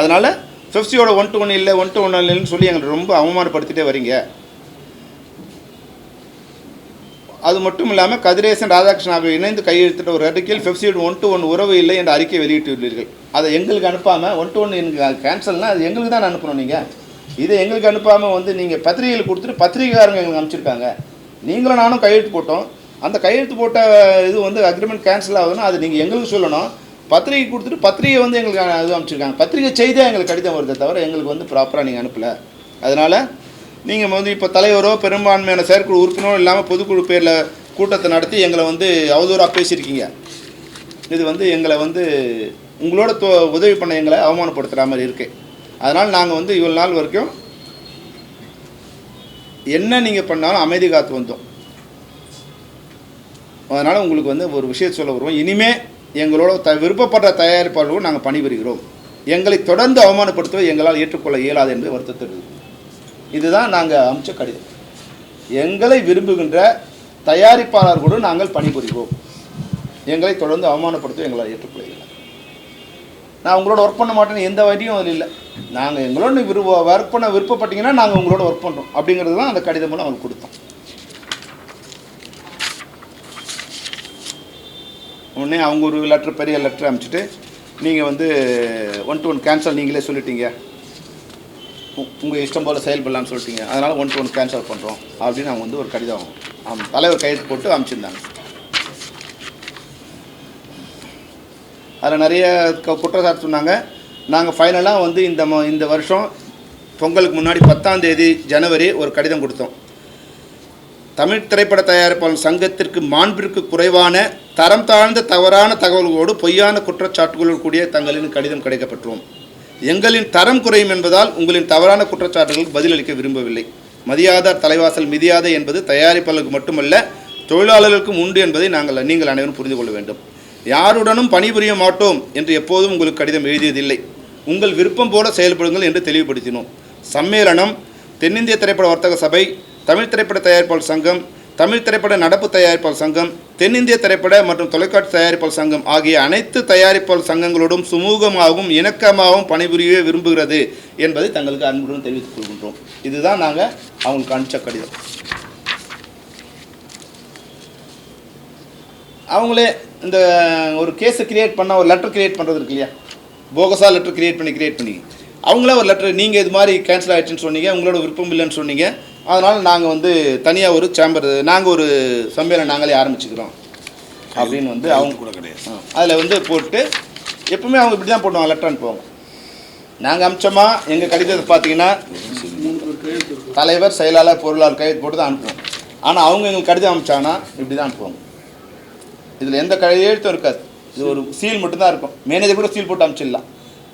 A: அதனால் பெப்சியோட 1 to 1 இல்லை, 1 to 1 இல்லைன்னு சொல்லி எங்களை ரொம்ப அவமானப்படுத்திட்டே வரீங்க. அது மட்டும் இல்லாமல் கதிரேசன், ராதாகிருஷ்ணன் ஆகியோர் இணைந்து கையெழுத்திட்ட ஒரு அறிக்கையில் பெப்சியோட 1 to 1 உறவு இல்லை என்ற அறிக்கை வெளியிட்டுள்ளீர்கள். அதை எங்களுக்கு அனுப்பாமல் 1 to 1 எனக்கு கேன்சல்னால் அது எங்களுக்கு தான் அனுப்பணும். நீங்கள் இதை எங்களுக்கு அனுப்பாமல் வந்து நீங்கள் பத்திரிகைகள் கொடுத்துட்டு பத்திரிகைக்காரங்க எங்களுக்கு அனுப்பிச்சிருக்காங்க. நீங்களும் நானும் கையெழுத்து போட்டோம். அந்த கையெழுத்து போட்ட இது வந்து அக்ரிமெண்ட் கேன்சல் ஆகுதுன்னா அது நீங்கள் எங்களுக்கு சொல்லணும். பத்திரிகை கொடுத்துட்டு பத்திரிகை வந்து எங்களுக்கு இது அனுப்பிச்சிருக்காங்க. பத்திரிகை செய்தியாக எங்களுக்கு கடிதம் வருதே தவிர எங்களுக்கு வந்து ப்ராப்பராக நீங்கள் அனுப்பலை. அதனால் நீங்கள் வந்து இப்போ தலைவரோ பெரும்பான்மையான செயற்குழு உறுப்பினரோ இல்லாமல் பொதுக்குழு பேரில் கூட்டத்தை நடத்தி எங்களை வந்து அவதூறாக பேசியிருக்கீங்க. இது வந்து எங்களை வந்து உங்களோட உதவி பண்ண எங்களை அவமானப்படுத்துகிற மாதிரி இருக்குது. அதனால் நாங்கள் வந்து இவ்வளோ நாள் வரைக்கும் என்ன நீங்கள் பண்ணாலும் அமைதி காத்து வந்தோம். அதனால் உங்களுக்கு வந்து ஒரு விஷயத்தை சொல்ல வருவோம். இனிமேல் எங்களோட விருப்பப்படுற தயாரிப்பாளர்களும் நாங்கள் பணிபுரிகிறோம். எங்களை தொடர்ந்து அவமானப்படுத்துவதை எங்களால் ஏற்றுக்கொள்ள இயலாது என்று வருத்தத்தில் இதுதான் நாங்கள் அனுப்பிச்ச கடிதம். எங்களை விரும்புகின்ற தயாரிப்பாளர்களோடு நாங்கள் பணிபுரிவோம். எங்களை தொடர்ந்து அவமானப்படுத்த எங்களால் ஏற்றுக்கொள்ள இயலாது. நான் உங்களோட ஒர்க் பண்ண மாட்டேன்னு எந்த வழியும் அதில் இல்லை. நாங்கள் எங்களோட ஒர்க் பண்ண விருப்பப்பட்டீங்கன்னா நாங்கள் உங்களோட ஒர்க் பண்ணுறோம் அப்படிங்கிறது தான் அந்த கடிதம் மூலம் அவங்களுக்கு கொடுத்தோம். உடனே அவங்க ஒரு லெட்டர், பெரிய லெட்டர் அனுப்பிச்சிட்டு நீங்கள் வந்து 1 to 1 கேன்சல் நீங்களே சொல்லிட்டீங்க, உங்கள் இஷ்டம் போல் செயல்படலான்னு சொல்லிட்டீங்க, அதனால் 1 to 1 கேன்சல் பண்ணுறோம் அப்படின்னு அவங்க வந்து ஒரு கடிதம் தலைவர் கையெழுத்து போட்டு அனுப்பிச்சிருந்தாங்க. அதில் நிறைய குற்றச்சாட்டு சொன்னாங்க. நாங்கள் ஃபைனலாக வந்து இந்த வருஷம் பொங்கலுக்கு முன்னாடி 10ஆம் தேதி ஜனவரி ஒரு கடிதம் கொடுத்தோம். தமிழ் திரைப்பட தயாரிப்பாளர் சங்கத்திற்கு மாண்பிற்கு குறைவான தரம் தாழ்ந்த தவறான தகவல்களோடு பொய்யான குற்றச்சாட்டுகளோடு கூடிய தங்களின் கடிதம் கிடைக்கப்பெற்றோம். எங்களின் தரம் குறையும் என்பதால் உங்களின் தவறான குற்றச்சாட்டுகளுக்கு பதிலளிக்க விரும்பவில்லை. மதியாத தலைவாசல் மிதியாத என்பது தயாரிப்பாளர்களுக்கு மட்டுமல்ல தொழிலாளர்களுக்கும் உண்டு என்பதை நீங்கள் அனைவரும் புரிந்து கொள்ள வேண்டும். யாருடனும் பணிபுரிய மாட்டோம் என்று எப்போதும் உங்களுக்கு கடிதம் எழுதியதில்லை. உங்கள் விருப்பம் போல செயல்படுங்கள் என்று தெளிவுபடுத்தினோம். சம்மேளனம், தென்னிந்திய திரைப்பட வர்த்தக சபை, தமிழ் திரைப்பட தயாரிப்பாளர் சங்கம், தமிழ் திரைப்பட நடப்பு தயாரிப்பாளர் சங்கம், தென்னிந்திய திரைப்பட மற்றும் தொலைக்காட்சி தயாரிப்பாளர் சங்கம் ஆகிய அனைத்து தயாரிப்பாளர் சங்கங்களோடும் சுமூகமாகவும் இணக்கமாகவும் பணிபுரியவே விரும்புகிறது என்பதை தங்களுக்கு அன்புடன் தெரிவித்துக் கொள்கின்றோம். இதுதான் நாங்கள் அவங்களுக்கு அனுப்பிச்ச கடிதம். அவங்களே இந்த ஒரு கேஸை கிரியேட் பண்ண ஒரு லெட்டர் கிரியேட் பண்ணுறது இருக்கு இல்லையா, போகஸா லெட்டர் கிரியேட் பண்ணி அவங்களே ஒரு லெட்டர், நீங்கள் இது மாதிரி கேன்சல் ஆகிடுச்சுன்னு சொன்னீங்க, உங்களோட விருப்பம் இல்லைன்னு சொன்னீங்க, அதனால் நாங்கள் வந்து தனியாக ஒரு சேம்பர், நாங்கள் ஒரு சம்மேளனம் நாங்களே ஆரம்பிச்சுக்கிறோம் அப்படின்னு வந்து அவங்க
C: கூட கிடையாது.
A: அதில் வந்து போட்டு எப்பவுமே அவங்க இப்படி தான் போடுவாங்க, லெட்டர் அனுப்புவாங்க. நாங்கள் அமிச்சோமா எங்கள் கடிதத்தை பார்த்தீங்கன்னா தலைவர், செயலாளர், பொருளாளர் கையெழுத்து போட்டு தான் அனுப்புவோம். ஆனால் அவங்க எங்களுக்கு கடிதம் அனுப்பிச்சாங்கன்னா இப்படி தான் அனுப்புவாங்க. இதில் எந்த கையெழுத்தும் இருக்காது, இது ஒரு சீல் மட்டும்தான் இருக்கும். மேனேஜர் கூட சீல் போட்டு அனுப்பிச்சிடலாம்.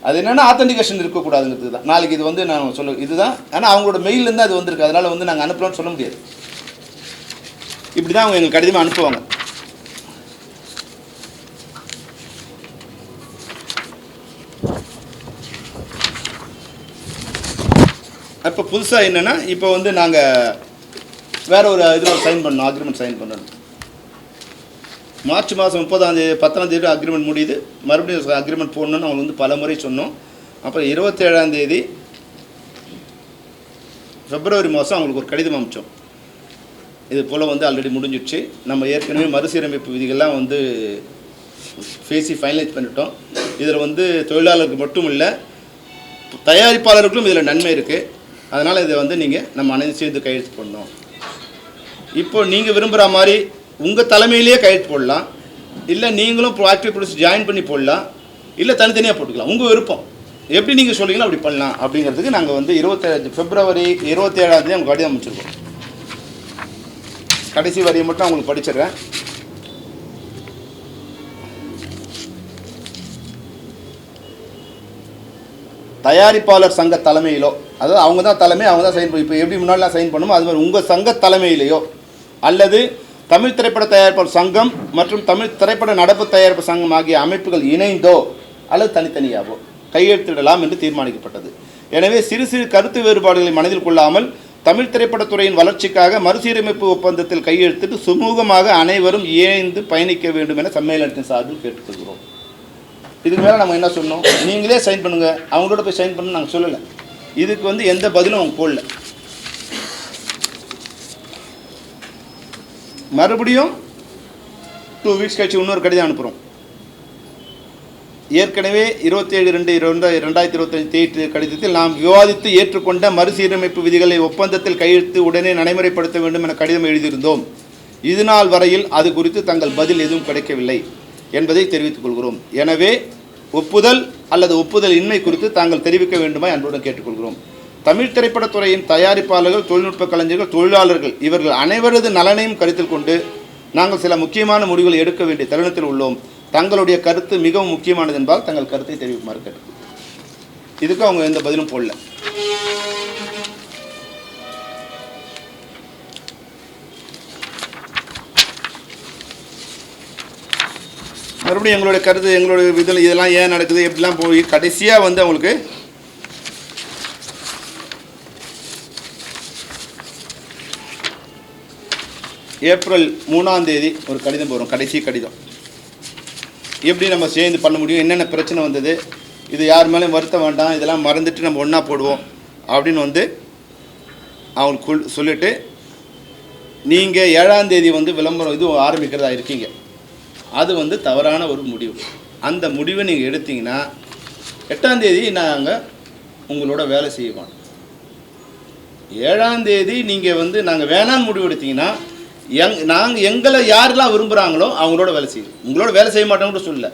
A: அது என்னென்னா ஆத்தென்டிகேஷன் இருக்கக்கூடாதுங்கிறது தான். நாளைக்கு இது வந்து நான் சொல்ல இதுதான், ஆனால் அவங்களோட மெயிலேருந்து அது வந்திருக்கு, அதனால் வந்து நாங்கள் அனுப்பலாம்னு சொல்ல முடியாது. இப்படி தான் அவங்க எங்களுக்கு கடிதமாக அனுப்புவாங்க. அப்போ புதுசாக என்னென்னா இப்போ வந்து நாங்கள் வேறு ஒரு இதில் சைன் பண்ணோம், அக்ரிமெண்ட் சைன் பண்ணணும். மார்ச் மாதம் 30 10ஆம் தேதி அக்ரிமெண்ட் முடியுது. மறுபடியும் அக்ரிமெண்ட் போடணுன்னு அவங்க வந்து பல முறை சொன்னோம். அப்புறம் 27ஆம் தேதி பிப்ரவரி மாதம் அவங்களுக்கு ஒரு கடிதம் அனுப்பிச்சோம். இது போல் வந்து ஆல்ரெடி முடிஞ்சிடுச்சு, நம்ம ஏற்கனவே மறுசீரமைப்பு விதிகள்லாம் வந்து பேசி ஃபைனலைஸ் பண்ணிட்டோம். இதில் வந்து தொழிலாளருக்கு மட்டும் இல்லை தயாரிப்பாளர்களுக்கும் இதில் நன்மை இருக்குது. அதனால் இதை வந்து நம்ம அனைத்து சேர்ந்து கையெழுத்து போடணும். இப்போ நீங்கள் விரும்புகிற மாதிரி உங்கள் தலைமையிலேயே கையெழுத்து போடலாம், இல்லை நீங்களும் ஆக்டிவ் ப்ரொடியூசர் ஜாயின் பண்ணி போடலாம், இல்லை தனித்தனியாக போட்டுக்கலாம். உங்கள் விருப்பம், எப்படி நீங்கள் சொல்லிங்களோ அப்படி பண்ணலாம். அப்படிங்கிறதுக்கு நாங்கள் வந்து பிப்ரவரி 27ஆம் தேதி அவங்க கடிதம் அமைச்சிருக்கோம். கடைசி வரியை மட்டும் அவங்களுக்கு படிச்சிடுறேன். தயாரிப்பாளர் சங்க தலைமையிலோ, அதாவது அவங்க தான் தலைமை, அவங்க தான் சைன் பண்ணி, இப்போ எப்படி முன்னாடிலாம் சைன் பண்ணுமோ அது மாதிரி உங்கள் சங்க தலைமையிலையோ அல்லது தமிழ் திரைப்பட தயாரிப்பாளர் சங்கம் மற்றும் தமிழ் திரைப்பட நடப்பு தயாரிப்பு சங்கம் ஆகிய அமைப்புகள் இணைந்தோ அல்லது தனித்தனியாகவோ கையெழுத்திடலாம் என்று தீர்மானிக்கப்பட்டது. எனவே சிறு சிறு கருத்து வேறுபாடுகளை மனதில் கொள்ளாமல் தமிழ் திரைப்படத்துறையின் வளர்ச்சிக்காக மறுசீரமைப்பு ஒப்பந்தத்தில் கையெழுத்திட்டு சுமூகமாக அனைவரும் இணைந்து பயணிக்க வேண்டும் என சம்மேளனத்தின் சார்பில் கேட்டுக்கொள்கிறோம். இதுக்கு மேலே நம்ம என்ன சொன்னோம், நீங்களே சைன் பண்ணுங்கள், அவங்களோட போய் சைன் பண்ணு நாங்கள் சொல்லலை. இதுக்கு வந்து எந்த பதிலும் அவங்க போடல. மறுபடியும் 2 வீக்ஸ் கழிச்சு இன்னொரு கடிதம் அனுப்புகிறோம். ஏற்கனவே 27/2/2025 தேதி கடிதத்தில் நாம் விவாதித்து ஏற்றுக்கொண்ட மறுசீரமைப்பு விதிகளை ஒப்பந்தத்தில் கையெழுத்து உடனே நடைமுறைப்படுத்த வேண்டும் என கடிதம் எழுதியிருந்தோம். இதுநாள் வரையில் அது குறித்து தங்கள் பதில் எதுவும் கிடைக்கவில்லை என்பதை தெரிவித்துக் கொள்கிறோம். எனவே ஒப்புதல் அல்லது ஒப்புதல் இன்மை குறித்து தாங்கள் தெரிவிக்க வேண்டுமாய் அன்புடன் கேட்டுக்கொள்கிறோம். தமிழ் திரைப்படத்துறையின் தயாரிப்பாளர்கள், தொழில்நுட்ப கலைஞர்கள், தொழிலாளர்கள் இவர்கள் அனைவரது நலனையும் கருத்தில் கொண்டு நாங்கள் சில முக்கியமான முடிவுகளை எடுக்க வேண்டிய தருணத்தில் உள்ளோம். தங்களுடைய கருத்து மிகவும் முக்கியமானது என்பதால் தங்கள் கருத்தை தெரிவிக்குமாறு கேட்டுக்கொள்கிறோம். இதுக்கு அவங்க எந்த பதிலும் போடல. மறுபடியும் எங்களுடைய கருத்து, எங்களுடைய இதில் இதெல்லாம் ஏன் நடக்குது எப்படிலாம் போய் கடைசியாக வந்து அவங்களுக்கு ஏப்ரல் 3ஆம் தேதி ஒரு கடிதம் போகிறோம். கடைசி கடிதம், எப்படி நம்ம சேர்ந்து பண்ண முடியும், என்னென்ன பிரச்சனை வந்தது, இது யார் மேலேயும் வருத்த வேண்டாம், இதெல்லாம் மறந்துட்டு நம்ம ஒன்றா போடுவோம் அப்படின்னு வந்து அவங்களுக்கு சொல்லிவிட்டு, நீங்கள் 7ஆம் தேதி வந்து விளம்பரம் இது ஆரம்பிக்கிறதா இருக்கீங்க, அது வந்து தவறான ஒரு முடிவு. அந்த முடிவை நீங்கள் எடுத்தீங்கன்னா 8ஆம் தேதி நாங்கள் உங்களோட வேலை செய்வோம். 7ஆம் தேதி நீங்கள் வந்து நாங்கள் வேணான்னு முடிவு எடுத்தீங்கன்னா நாங்கள் எங்களை யாரெல்லாம் விரும்புகிறாங்களோ அவங்களோட வேலை செய்யும். உங்களோட வேலை செய்ய மாட்டோம்னு சொல்லல,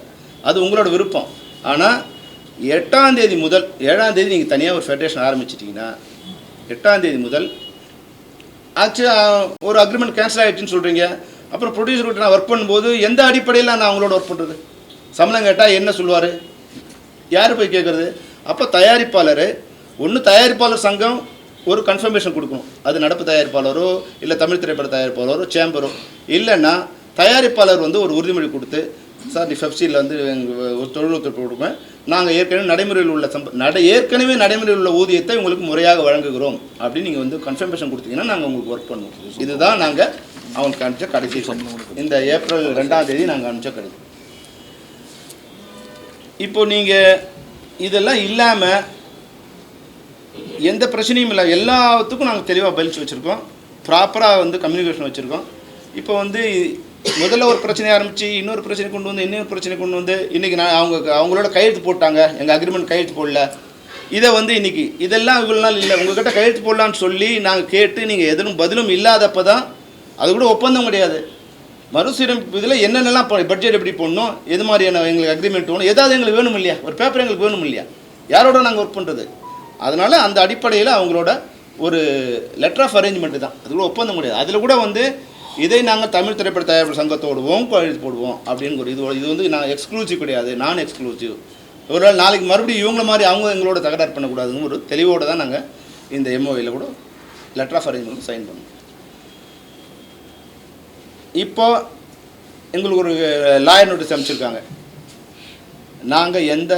A: அது உங்களோட விருப்பம். ஆனால் 8ஆம் தேதி முதல் 7ஆம் தேதி நீங்கள் தனியாக ஒரு ஃபெடரேஷன் ஆரம்பிச்சிட்டிங்கன்னா 8ஆம் தேதி முதல் ஆக்சுவலாக ஒரு அக்ரிமெண்ட் கேன்சல் ஆகிடுச்சின்னு சொல்கிறீங்க. அப்புறம் ப்ரொடியூசர்கிட்ட நான் ஒர்க் பண்ணும்போது எந்த அடிப்படையில் நான் அவங்களோட ஒர்க் பண்ணுறது? சம்பளம் கேட்டால் என்ன சொல்லுவார்? யார் போய் கேட்குறது? அப்போ தயாரிப்பாளர் ஒன்று தயாரிப்பாளர் சங்கம் ஒரு கன்ஃபர்மேஷன் கொடுக்கணும். அது நடப்பு தயாரிப்பாளரோ இல்லை தமிழ் திரைப்பட தயாரிப்பாளரோ சேம்பரோ, இல்லைன்னா தயாரிப்பாளர் வந்து ஒரு உறுதிமொழி கொடுத்து, சார் நீ ஃபெப்சியில் வந்து ஒரு தொழில்நுட்ப கொடுப்பேன், நாங்கள் ஏற்கனவே நடைமுறையில் உள்ள ஏற்கனவே நடைமுறையில் உள்ள ஊதியத்தை உங்களுக்கு முறையாக வழங்குகிறோம் அப்படின்னு நீங்கள் வந்து கன்ஃபர்மேஷன் கொடுத்தீங்கன்னா நாங்கள் உங்களுக்கு ஒர்க் பண்ணுவோம். இதுதான் நாங்கள் அவங்களுக்கு அனுப்பிச்ச கடைசி இந்த ஏப்ரல் 2ஆம் தேதி நாங்கள் அனுப்பிச்ச கடைசி. இப்போ நீங்கள் இதெல்லாம் இல்லாமல் எந்த பிரச்சனையும் இல்லை, எல்லாத்துக்கும் நாங்கள் தெளிவாக பதில் வச்சுருக்கோம், ப்ராப்பராக வந்து கம்யூனிகேஷன் வச்சுருக்கோம். இப்போ வந்து முதல்ல ஒரு பிரச்சனை ஆரம்பித்து இன்னொரு பிரச்சனை கொண்டு வந்து இன்னொரு பிரச்சனை கொண்டு வந்து இன்றைக்கி அவங்களோட கையெழுத்து போட்டாங்க, எங்கள் அக்ரிமெண்ட் கையெழுத்து போடல, இதை வந்து இன்றைக்கி இதெல்லாம் இவ்வளோ நாள் இல்லை உங்கள்கிட்ட கையெழுத்து போடலான்னு சொல்லி நாங்கள் கேட்டு நீங்கள் எதுவும் பதிலும் இல்லாதப்போ தான் அது கூட ஒப்பந்தம் கிடையாது. மறுசீரமைப்பு இதில் என்னென்னலாம் பட்ஜெட் எப்படி போடணும், எது மாதிரியான எங்களுக்கு அக்ரிமெண்ட் வேணும், ஏதாவது எங்களுக்கு வேணும் இல்லையா, ஒரு பேப்பர் எங்களுக்கு வேணும் இல்லையா, யாரோட நாங்கள் ஒர்க் பண்ணுறது? அதனால் அந்த அடிப்படையில் அவங்களோட ஒரு லெட்டர் ஆஃப் அரேஞ்ச்மெண்ட்டு தான், அது கூட ஒப்பந்தம் கிடையாது. அதில் கூட வந்து இதை நாங்கள் தமிழ் திரைப்பட தயாரிப்பு சங்கத்தோடுவோம் கையெழுத்து போடுவோம் அப்படின்னு ஒரு இது வந்து நான் எக்ஸ்க்ளூசிவ் கிடையாது, நான் எக்ஸ்க்ளூசிவ். ஒரு நாள் நாளைக்கு மறுபடியும் இவங்கள மாதிரி அவங்க எங்களோட தகராறு பண்ணக்கூடாதுன்னு ஒரு தெளிவோடு தான் நாங்கள் இந்த எம்ஓவில் கூட லெட்டர் ஆஃப் அரேஞ்ச்மெண்ட் சைன் பண்ணோம். இப்போ எங்களுக்கு ஒரு லாயர் நோட்டீஸ் அனுப்பிச்சிருக்காங்க. நாங்கள் எந்த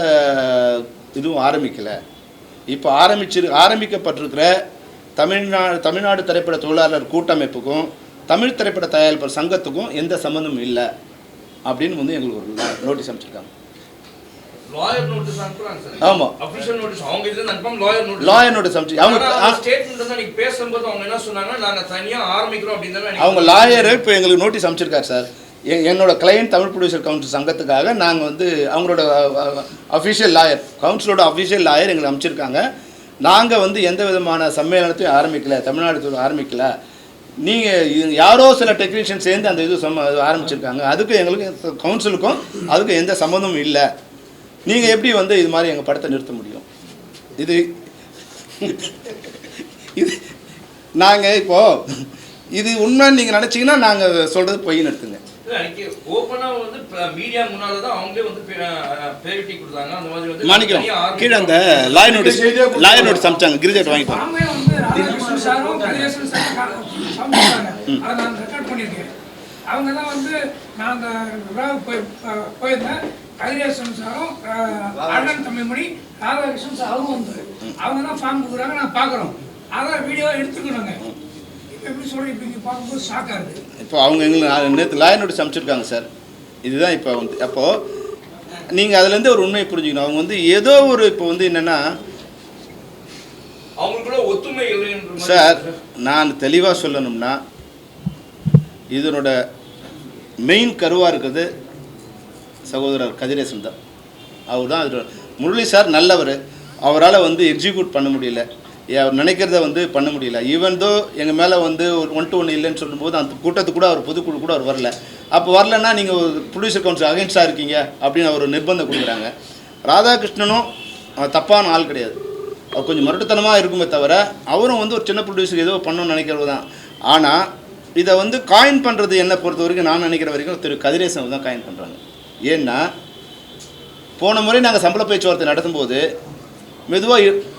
A: இதுவும் ஆரம்பிக்கலை. இப்போ ஆரம்பிக்கப்பட்டிருக்கிற தமிழ்நாடு திரைப்பட தொழிலாளர் கூட்டமைப்புக்கும் தமிழ் திரைப்பட தயாரிப்பாளர் சங்கத்துக்கும் எந்த சம்மந்தமும் இல்லை அப்படின்னு வந்து எங்களுக்கு ஒரு நோட்டீஸ் அனுப்பிச்சிருக்காங்க.
B: லாயர் நோட்டீஸ் அனுப்புறாங்க சார்.
A: ஆமா,
B: அபிஷியல் நோட்டீஸ் அவங்க இதுல அனுப்பாம லாயர் நோட்டீஸ்
A: அனுப்பிச்சு அவங்க
B: ஸ்டேட்மென்ட் தான் நீங்க பேசும்போது அவங்க என்ன சொன்னாங்க, நாங்க தனியா ஆரம்பிக்கிறோம் அப்படிங்கறத
A: அவங்க லாயர் இப்போ எங்களுக்கு நோட்டீஸ் அனுப்பிச்சிருக்காரு சார். என்னோட கிளையன்ட் தமிழ் ப்ரொடியூசர் கவுன்சில் சங்கத்துக்காக நாங்கள் வந்து அவங்களோட அஃபிஷியல் லாயர் கவுன்சிலோட அஃபிஷியல் லாயர் எங்களுக்கு அனுப்பிச்சிருக்காங்க. நாங்கள் வந்து எந்த விதமான சம்மேளனத்தையும் ஆரம்பிக்கலை, தமிழ்நாடு ஆரம்பிக்கலை, நீங்கள் யாரோ சில டெக்னீஷியன் சேர்ந்து அந்த இது ஆரம்பிச்சிருக்காங்க, அதுக்கு எங்களுக்கு கவுன்சிலுக்கும் அதுக்கு எந்த சம்மந்தமும் இல்லை, நீங்கள் எப்படி வந்து இது மாதிரி எங்கள் படத்தை நிறுத்த முடியும்? இது நாங்கள் இப்போது இது உண்மைன்னு நீங்கள் நினச்சிங்கன்னா நாங்கள் சொல்கிறது பொய்ன்னு எடுத்துங்க.
B: ஓபனா வந்து மீடியா முன்னால தான் அவங்களே வந்து பேரிட்டி கொடுத்தாங்க. அந்த மாதிரி வந்து
A: மாணிக்கம் கீழே அந்த லாயர் நோட்டீஸ் அனுப்பிச்சாங்க, கிரிஜெட் வாங்கிட்டாங்க.
E: அவங்க வந்து ராதாகிருஷ்ணன் சாரும் கதிரேசன் சாரும் சமைச்சாங்க, அதை நான் ரெக்கார்ட் பண்ணியிருக்கேன். அவங்க தான் வந்து நான் அந்த விழாவுக்கு போயிருந்தேன். கதிரேசன் சாரும் அண்ணன் தமிழ்மணி ராதாகிருஷ்ணன் சாரும் வந்து அவங்க தான் ஃபார்ம் கொடுக்குறாங்க, நான் பார்க்குறோம். அதான் வீடியோ எடுத்துக்கணுங்க. எப்படி சொல்கிறேன், இப்போ இங்கே பார்க்கும்போது ஷாக்காக இருக்குது.
A: இப்போ அவங்க எங்களுக்கு நேற்று லாயர் நோட்டீஸ் அனுப்பிச்சிருக்காங்க சார். இதுதான் இப்போ வந்து அப்போது நீங்கள் அதுலேருந்து ஒரு உண்மையை புரிஞ்சுக்கணும். அவங்க வந்து ஏதோ ஒரு இப்போ வந்து என்னென்னா
B: அவங்களுக்குள்ள ஒத்துமை
A: சார், நான் தெளிவாக சொல்லணும்னா இதனோட மெயின் கருவாக இருக்கிறது சகோதரர் கதிரேசன் தான். அவர் தான் அது முரளி சார் நல்லவர், அவரால் வந்து எக்ஸிக்யூட் பண்ண முடியல, அவர் நினைக்கிறத வந்து பண்ண முடியல. ஈவன் தோ எங்கள் மேலே வந்து ஒரு 1-to-1 இல்லைன்னு சொல்லும்போது அந்த கூட்டத்துக்கு கூட அவர் பொதுக்குழு கூட அவர் வரல. அப்போ வரலன்னா நீங்கள் ஒரு ப்ரொடியூசர் கவுன்சில் அகேன்ஸ்டாக இருக்கீங்க அப்படின்னு அவர் நிர்பந்தம் கொடுக்குறாங்க. ராதாகிருஷ்ணனும் தப்பான ஆள் கிடையாது, அவர் கொஞ்சம் மருட்டுத்தனமாக இருக்குமே தவிர அவரும் வந்து ஒரு சின்ன ப்ரொடியூசர் ஏதோ பண்ணணும்னு நினைக்கிறது தான். ஆனால் இதை வந்து காயின் பண்ணுறது என்னை பொறுத்த வரைக்கும் நான் நினைக்கிற வரைக்கும் திரு கதிரேசன் தான் காயின் பண்ணுறாங்க. ஏன்னா போன முறை நாங்கள் சம்பள பேச்சுவார்த்தை நடத்தும்போது மெதுவாக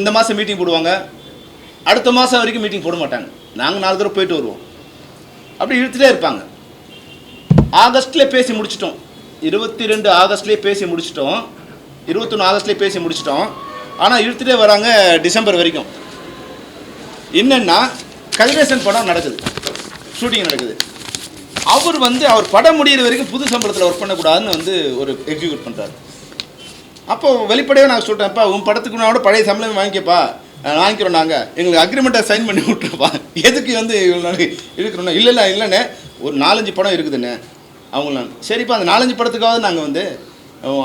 A: இந்த மாதம் மீட்டிங் போடுவாங்க, அடுத்த மாதம் வரைக்கும் மீட்டிங் போட மாட்டாங்க, நாங்கள் 4 தடவை போயிட்டு வருவோம், அப்படி இழுத்துட்டே இருப்பாங்க. ஆகஸ்ட்லேயே பேசி முடிச்சிட்டோம், 22 ஆகஸ்ட்லேயே பேசி முடிச்சிட்டோம், 21 ஆகஸ்ட்லேயே பேசி முடிச்சிட்டோம். ஆனால் இழுத்துட்டே வராங்க டிசம்பர் வரைக்கும். என்னென்னா கதிரேசன் படம் நடக்குது, ஷூட்டிங் நடக்குது, அவர் வந்து அவர் படம் முடிகிற வரைக்கும் புது சம்பளத்தில் ஒர்க் பண்ணக்கூடாதுன்னு வந்து ஒரு எக்ஸிக்யூட் பண்ணுறாரு. அப்போது வெளிப்படையாக நான் சொல்லிட்டேன்ப்பா, உன் படத்துக்கு நான் பழைய சம்பளம் வாங்கிக்கப்பா, வாங்கிக்கிறோம், நாங்கள் எங்களுக்கு அக்ரிமெண்ட்டை சைன் பண்ணி விட்டுருப்பா, எதுக்கு வந்து இருக்கிறோன்னா இல்லைண்ணே ஒரு 4-5 படம் இருக்குதுண்ணே அவங்கள. சரிப்பா, அந்த 4-5 படத்துக்காவது நாங்கள் வந்து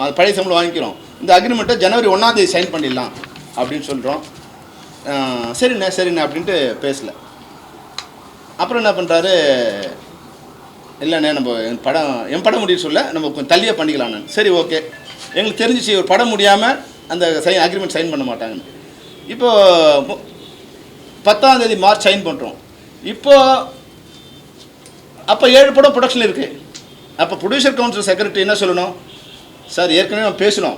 A: அது பழைய சம்பளம் வாங்கிக்கிறோம், இந்த அக்ரிமெண்ட்டை ஜனவரி 1ஆம் தேதி சைன் பண்ணிடலாம் அப்படின்னு சொல்கிறோம். சரிண்ணே அப்படின்ட்டு பேசலை. அப்புறம் என்ன பண்ணுறாரு, இல்லைண்ணே நம்ம என் படம் முடிய சொல்ல நம்ம கொஞ்சம் தள்ளியாக பண்ணிக்கலான்னு. சரி ஓகே, எங்களுக்கு தெரிஞ்சிச்சு ஒரு படம் முடியாமல் அந்த அக்ரிமெண்ட் சைன் பண்ண மாட்டாங்கன்னு. இப்போது 10ஆம் தேதி மார்ச் சைன் பண்ணுறோம். இப்போ அப்போ 7 படம் ப்ரொடக்ஷன் இருக்குது. அப்போ ப்ரொடியூசர் கவுன்சில் செக்ரட்டரி என்ன சொல்லணும், சார் ஏற்கனவே நம்ம பேசணும்,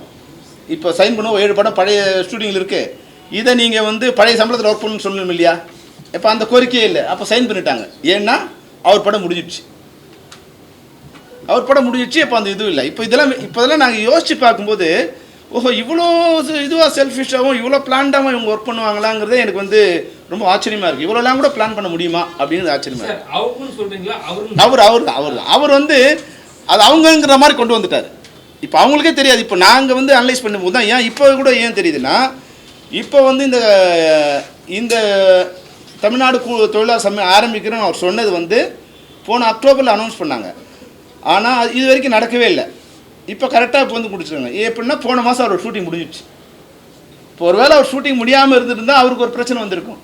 A: இப்போ சைன் பண்ணுவோம் 7 படம் பழைய ஷூட்டிங்கில் இருக்குது, இதை நீங்கள் வந்து பழைய சம்பளத்தில் ஒர்க் பண்ணணும்னு சொல்லணும் இல்லையா? இப்போ அந்த கோரிக்கையே இல்லை, அப்போ சைன் பண்ணிட்டாங்க. ஏன்னா அவர் படம் முடிஞ்சிடுச்சு, அப்போ அந்த இதுவும் இல்லை. இப்போதெல்லாம் நாங்கள் யோசித்து பார்க்கும்போது ஓஹோ இவ்வளோ இதுவாக செல்ஃபிஷாகவும் இவ்வளோ பிளான்டாகவும் இவங்க ஒர்க் பண்ணுவாங்களாங்கிறதே எனக்கு வந்து ரொம்ப ஆச்சரியமாக இருக்குது. இவ்வளோலாம் கூட பிளான் பண்ண முடியுமா அப்படின்னு ஆச்சரியமாக இருக்குது. அவர் வந்து அது அவங்கங்கிற மாதிரி கொண்டு வந்துட்டார். இப்போ அவங்களுக்கே தெரியாது. இப்போ நாங்கள் வந்து அனலைஸ் பண்ணும்போது தான் இப்போ கூட ஏன் தெரியுதுன்னா, இப்போ வந்து இந்த தமிழ்நாடு தொழிலாளர் சம்மேளனம் ஆரம்பிக்கிறோன்னு அவர் சொன்னது வந்து போன அக்டோபரில் அனௌன்ஸ் பண்ணாங்க. ஆனால் இது வரைக்கும் நடக்கவே இல்லை. இப்போ கரெக்டாக இப்போ வந்து முடிச்சிருக்காங்க. எப்படின்னா போன மாதம் அவரோட ஷூட்டிங் முடிஞ்சிடுச்சு. இப்போ ஒருவேளை அவர் ஷூட்டிங் முடியாமல் இருந்திருந்தால் அவருக்கு ஒரு பிரச்சனை வந்திருக்கும்.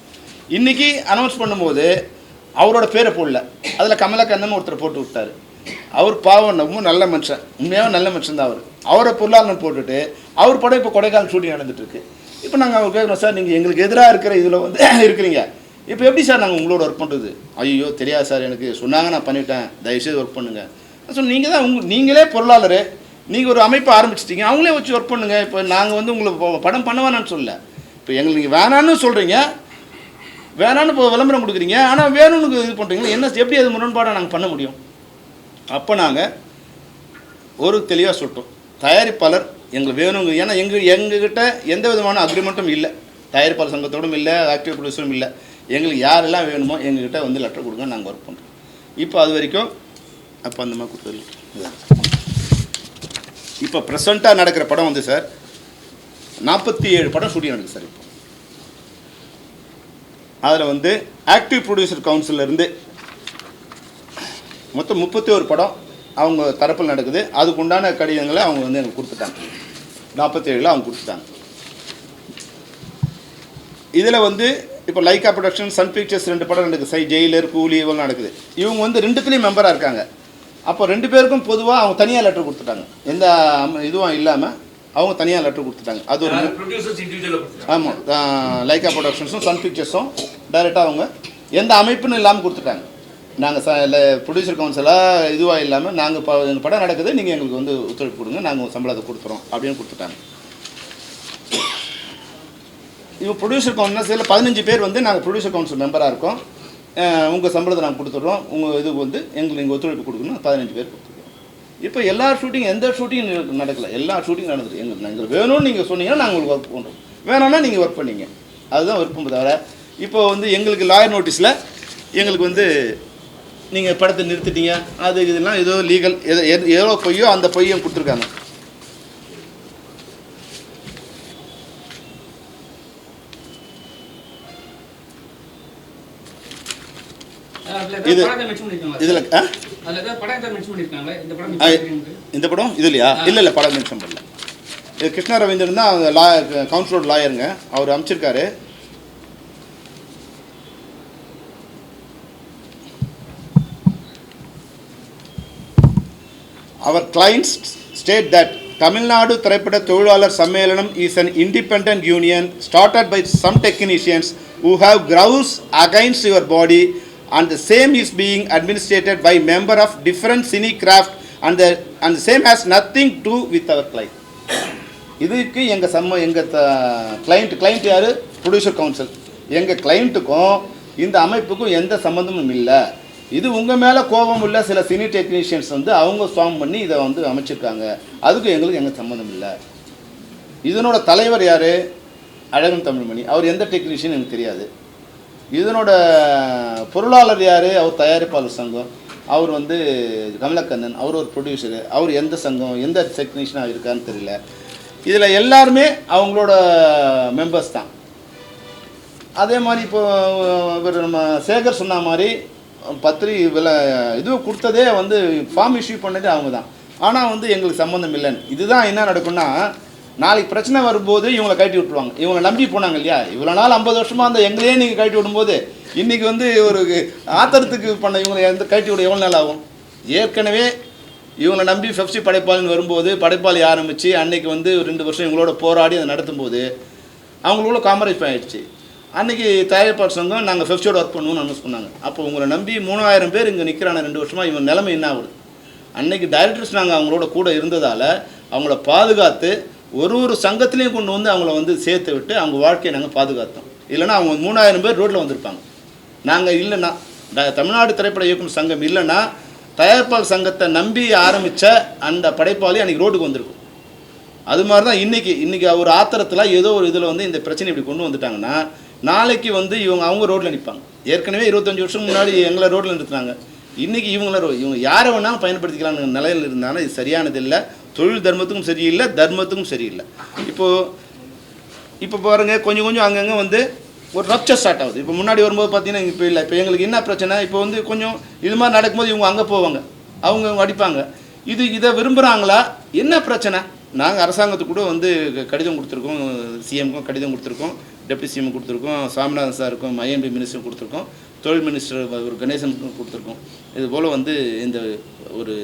A: இன்றைக்கி அனௌன்ஸ் பண்ணும்போது அவரோட பேரை போடல, அதில் கமலக்கண்ணன் ஒருத்தர் போட்டு விட்டார். அவர் பாவம் ரொம்ப நல்ல மனுஷன், உண்மையாக நல்ல மனுஷன் தான் அவர். அவரை பொருளாளர் போட்டுட்டு அவர் படம் இப்போ கொடைக்கானல் ஷூட்டிங் நடந்துட்டுருக்கு. இப்போ நாங்கள் அவர் கேட்குறோம், சார் நீங்கள் எங்களுக்கு எதிராக இருக்கிற இதில் வந்து இருக்கிறீங்க, இப்போ எப்படி சார் நாங்கள் உங்களோட ஒர்க் பண்ணுறது? ஐயோ தெரியாது சார், எனக்கு சொன்னாங்க நான் பண்ணிவிட்டேன், தயவுசெய்து ஒர்க் பண்ணுங்கள். ஸோ நீங்கள் தான் நீங்களே பொருளாளர், நீங்கள் ஒரு அமைப்பை ஆரம்பிச்சிட்டிங்க, அவங்களே வச்சு ஒர்க் பண்ணுங்கள். இப்போ நாங்கள் வந்து உங்களுக்கு படம் பண்ண வேணான்னு சொல்லலை. இப்போ எங்களுக்கு நீங்கள் வேணான்னு சொல்கிறீங்க, வேணான்னு இப்போ விளம்பரம் கொடுக்குறீங்க, ஆனால் வேணும்னு இது பண்ணுறீங்களா? என்ன எப்படி அது முரண்பாடாக நாங்கள் பண்ண முடியும்? அப்போ நாங்கள் ஒரு தெளிவாக சொல்லிட்டோம், தயாரிப்பாளர் எங்களுக்கு வேணுங்க. ஏன்னா எங்ககிட்ட எந்த விதமான அக்ரிமெண்ட்டும் இல்லை, தயாரிப்பாளர் சங்கத்தோடும் இல்லை, ஆக்டிவ் ப்ரொடியூசரும் இல்லை. எங்களுக்கு யாரெல்லாம் வேணுமோ எங்ககிட்ட வந்து லெட்டர் கொடுங்க, நாங்கள் ஒர்க் பண்ணுறோம். இப்போ அது வரைக்கும் அப்போ அந்த மாதிரி கொடுத்தது. இப்போ ப்ரெசண்ட்டாக நடக்கிற படம் வந்து சார் 47 படம் ஷூட்டிங் நடக்குது சார். இப்போ அதில் வந்து ஆக்டிவ் ப்ரொடியூசர் கவுன்சிலேருந்து மொத்தம் 31 படம் அவங்க தரப்பில் நடக்குது. அதுக்கு உண்டான கடிதங்களை அவங்க வந்து எனக்கு கொடுத்துட்டாங்க. 47 அவங்க கொடுத்துட்டாங்க. இதில் வந்து இப்போ லைக்கா ப்ரொடக்ஷன், சன் பிக்சர்ஸ் 2 படம் நடக்குது, ஜெயிலர், கூலி இவங்க நடக்குது. இவங்க வந்து 2த்துலேயும் மெம்பராக இருக்காங்க. அப்போ 2 பேருக்கும் பொதுவாக அவங்க தனியாக லெட்டர் கொடுத்துட்டாங்க, எந்த இதுவும் இல்லாமல் அவங்க தனியாக லெட்டர் கொடுத்துட்டாங்க. அது ஒரு ஆமாம், லைக்கா ப்ரொடக்ஷன்ஸும் சன் பிக்சர்ஸும் டைரெக்டாக அவங்க எந்த அமைப்புன்னு இல்லாமல் கொடுத்துட்டாங்க. நாங்கள் ப்ரொடியூசர் கவுன்சிலாக இதுவாக இல்லாமல் நாங்கள் எங்கள் படம் நடக்குது, நீங்கள் எங்களுக்கு வந்து ஒத்துழைப்பு கொடுங்க, நாங்கள் சம்பளத்தை கொடுத்துறோம் அப்படின்னு கொடுத்துட்டாங்க. இவங்க ப்ரொடியூசர் கவுன்சில் 15 பேர் வந்து நாங்கள் ப்ரொடியூசர் கவுன்சில் மெம்பராக இருக்கோம், உங்கள் சம்பளத்தை நாங்கள் கொடுத்துட்றோம், உங்கள் இதுக்கு வந்து எங்களுக்கு நீங்கள் ஒத்துழைப்பு கொடுக்கணும், 15 பேர் கொடுத்துருக்கோம். இப்போ எல்லா ஷூட்டிங் எந்த ஷூட்டிங் நடக்கலை, எல்லா ஷூட்டிங் நடந்துட்டு எங்களுக்கு வேணும்னு நீங்கள் சொன்னீங்கன்னா நாங்கள் உங்களுக்கு ஒர்க் பண்ணுறோம், வேணும்னா நீங்கள் ஒர்க் பண்ணிங்க, அதுதான் விருப்பம். தவிர இப்போ வந்து எங்களுக்கு லாயர் நோட்டீஸில் எங்களுக்கு வந்து நீங்கள் படத்தை நிறுத்திட்டீங்க, அது இதெல்லாம் ஏதோ லீகல் எவ்வளோ பொய்யோ அந்த பொய்யும் கொடுத்துருக்காங்க. இந்த படம் இது இல்லையா? இல்லை படம் மென்ஷன் பண்ணல. இது கிருஷ்ணா ரவீந்திரன் தான் கவுன்சிலோட லாயருங்க, அவர் அமைச்சிருக்காரு. Our clients state that Tamil Nadu திரைப்பட தொழிலாளர் சம்மேளனம் is an independent union started by some technicians who have grounds against your body, and the same is being administered by member of different cine craft, and the same has nothing to do with our client. இதுக்கு எங்கள் client யார்? Producer council. எங்கள் கிளைண்ட்டுக்கும் இந்த அமைப்புக்கும் எந்த சம்மந்தமும் இல்லை. இது உங்கள் மேலே கோபம் உள்ள சில சினி டெக்னீஷியன்ஸ் வந்து அவங்க ஃபார்ம் பண்ணி இதை வந்து அமைச்சிருக்காங்க, அதுக்கும் எங்களுக்கு எங்கள் சம்மந்தம் இல்லை. இதனோட தலைவர் யார்? அழகன் தமிழ்மணி. அவர் எந்த டெக்னீஷியன் எனக்கு தெரியாது. இதனோட பொருளாளர் யார்? அவர் தயாரிப்பாளர் சங்கம். அவர் வந்து கமலக்கண்ணன், அவர் ஒரு ப்ரொடியூசரு. அவர் எந்த சங்கம் எந்த டெக்னீஷியனாக இருக்கான்னு தெரியல. இதில் எல்லாருமே அவங்களோட மெம்பர்ஸ் தான். அதே மாதிரி இப்போ இவர் நம்ம சேகர் சொன்ன மாதிரி இதுவும் கொடுத்ததே வந்து ஃபார்ம் இஷ்யூ பண்ணதே அவங்க தான். ஆனால் வந்து எங்களுக்கு சம்மந்தம் இல்லைன்னு. இதுதான் என்ன நடக்கும்னா, நாளைக்கு பிரச்சனை வரும்போது இவங்களை கட்டி விட்டுருவாங்க. இவங்களை நம்பி போனாங்க இல்லையா, இவ்வளோ நாள் 50 வருஷமாக அந்த எங்களையே நீங்கள் கட்டி விடும்போது இன்றைக்கி வந்து ஒரு ஆத்திரத்துக்கு பண்ண இவங்களை கட்டி விட எவ்வளோ நாள் ஆகும்? ஏற்கனவே இவங்களை நம்பி பெப்சி படைப்பாளின்னு வரும்போது படைப்பாளி ஆரம்பித்து அன்றைக்கி வந்து 2 வருஷம் இவங்களோட போராடி அதை நடத்தும்போது அவங்களோட காம்ப்ரமைஸ் ஆகிடுச்சு. அன்றைக்கி தயாரிப்பாளர் சங்கம் நாங்கள் ஃபெஃப்டியோட ஒர்க் பண்ணுவோம்னு அனௌன்ஸ் பண்ணாங்க. அப்போ உங்களை நம்பி 3000 பேர் இங்கே நிற்கிறான 2 வருஷமாக இவன் நிலைமை என்ன ஆகுது? அன்றைக்கி டைரக்டர்ஸ் நாங்கள் அவங்களோட கூட இருந்ததால் அவங்கள பாதுகாத்து ஒரு சங்கத்துலேயும் கொண்டு வந்து அவங்கள வந்து சேர்த்து விட்டு அவங்க வாழ்க்கையை நாங்கள் பாதுகாத்தோம். இல்லைனா அவங்க 3000 பேர் ரோட்டில் வந்திருப்பாங்க. நாங்கள் இல்லைன்னா தமிழ்நாடு திரைப்பட இயக்குனர் சங்கம் இல்லைன்னா தயாரிப்பாளர் சங்கத்தை நம்பி ஆரம்பித்த அந்த படைப்பாளி அன்றைக்கி ரோட்டுக்கு வந்திருக்கும். அது மாதிரி தான் இன்றைக்கி ஒரு ஆத்திரத்தில் ஏதோ ஒரு இதில் வந்து இந்த பிரச்சனை இப்படி கொண்டு வந்துட்டாங்கன்னா நாளைக்கு வந்து அவங்க ரோட்டில் நிற்பாங்க. ஏற்கனவே 25 வருஷம் முன்னாடி எங்களை ரோட்டில் நிறுத்துனாங்க. இன்றைக்கி இவங்க யாரை வேணாலும் பயன்படுத்திக்கலான்னு நிலையில் இருந்தாலும் இது சரியானது இல்லை. தொழில் தர்மத்துக்கும் சரியில்லை, தர்மத்துக்கும் சரியில்லை. இப்போ பாருங்கள், கொஞ்சம் அங்கங்கே வந்து ஒரு ரப்சர் ஸ்டார்ட் ஆகுது. இப்போ முன்னாடி வரும்போது பார்த்தீங்கன்னா இப்போ இல்லை. இப்போ எங்களுக்கு என்ன பிரச்சனை, இப்போ வந்து கொஞ்சம் இது மாதிரி நடக்கும்போது இவங்க அங்கே போவாங்க, அவங்க அடிப்பாங்க. இதை விரும்புகிறாங்களா? என்ன பிரச்சனை? நாங்கள் அரசாங்கத்துக்கு கூட வந்து கடிதம் கொடுத்துருக்கோம், சிஎம்க்கும் கடிதம் கொடுத்துருக்கோம், டெப்டி சிஎம் கொடுத்துருக்கோம், சாமிநாதன் சாருக்கும் ஐஎம்பி மினிஸ்டரும் கொடுத்துருக்கோம், தொழில் மினிஸ்டர் ஒரு கணேசனுக்கும் கொடுத்துருக்கோம். இதுபோல் வந்து இந்த ஒரு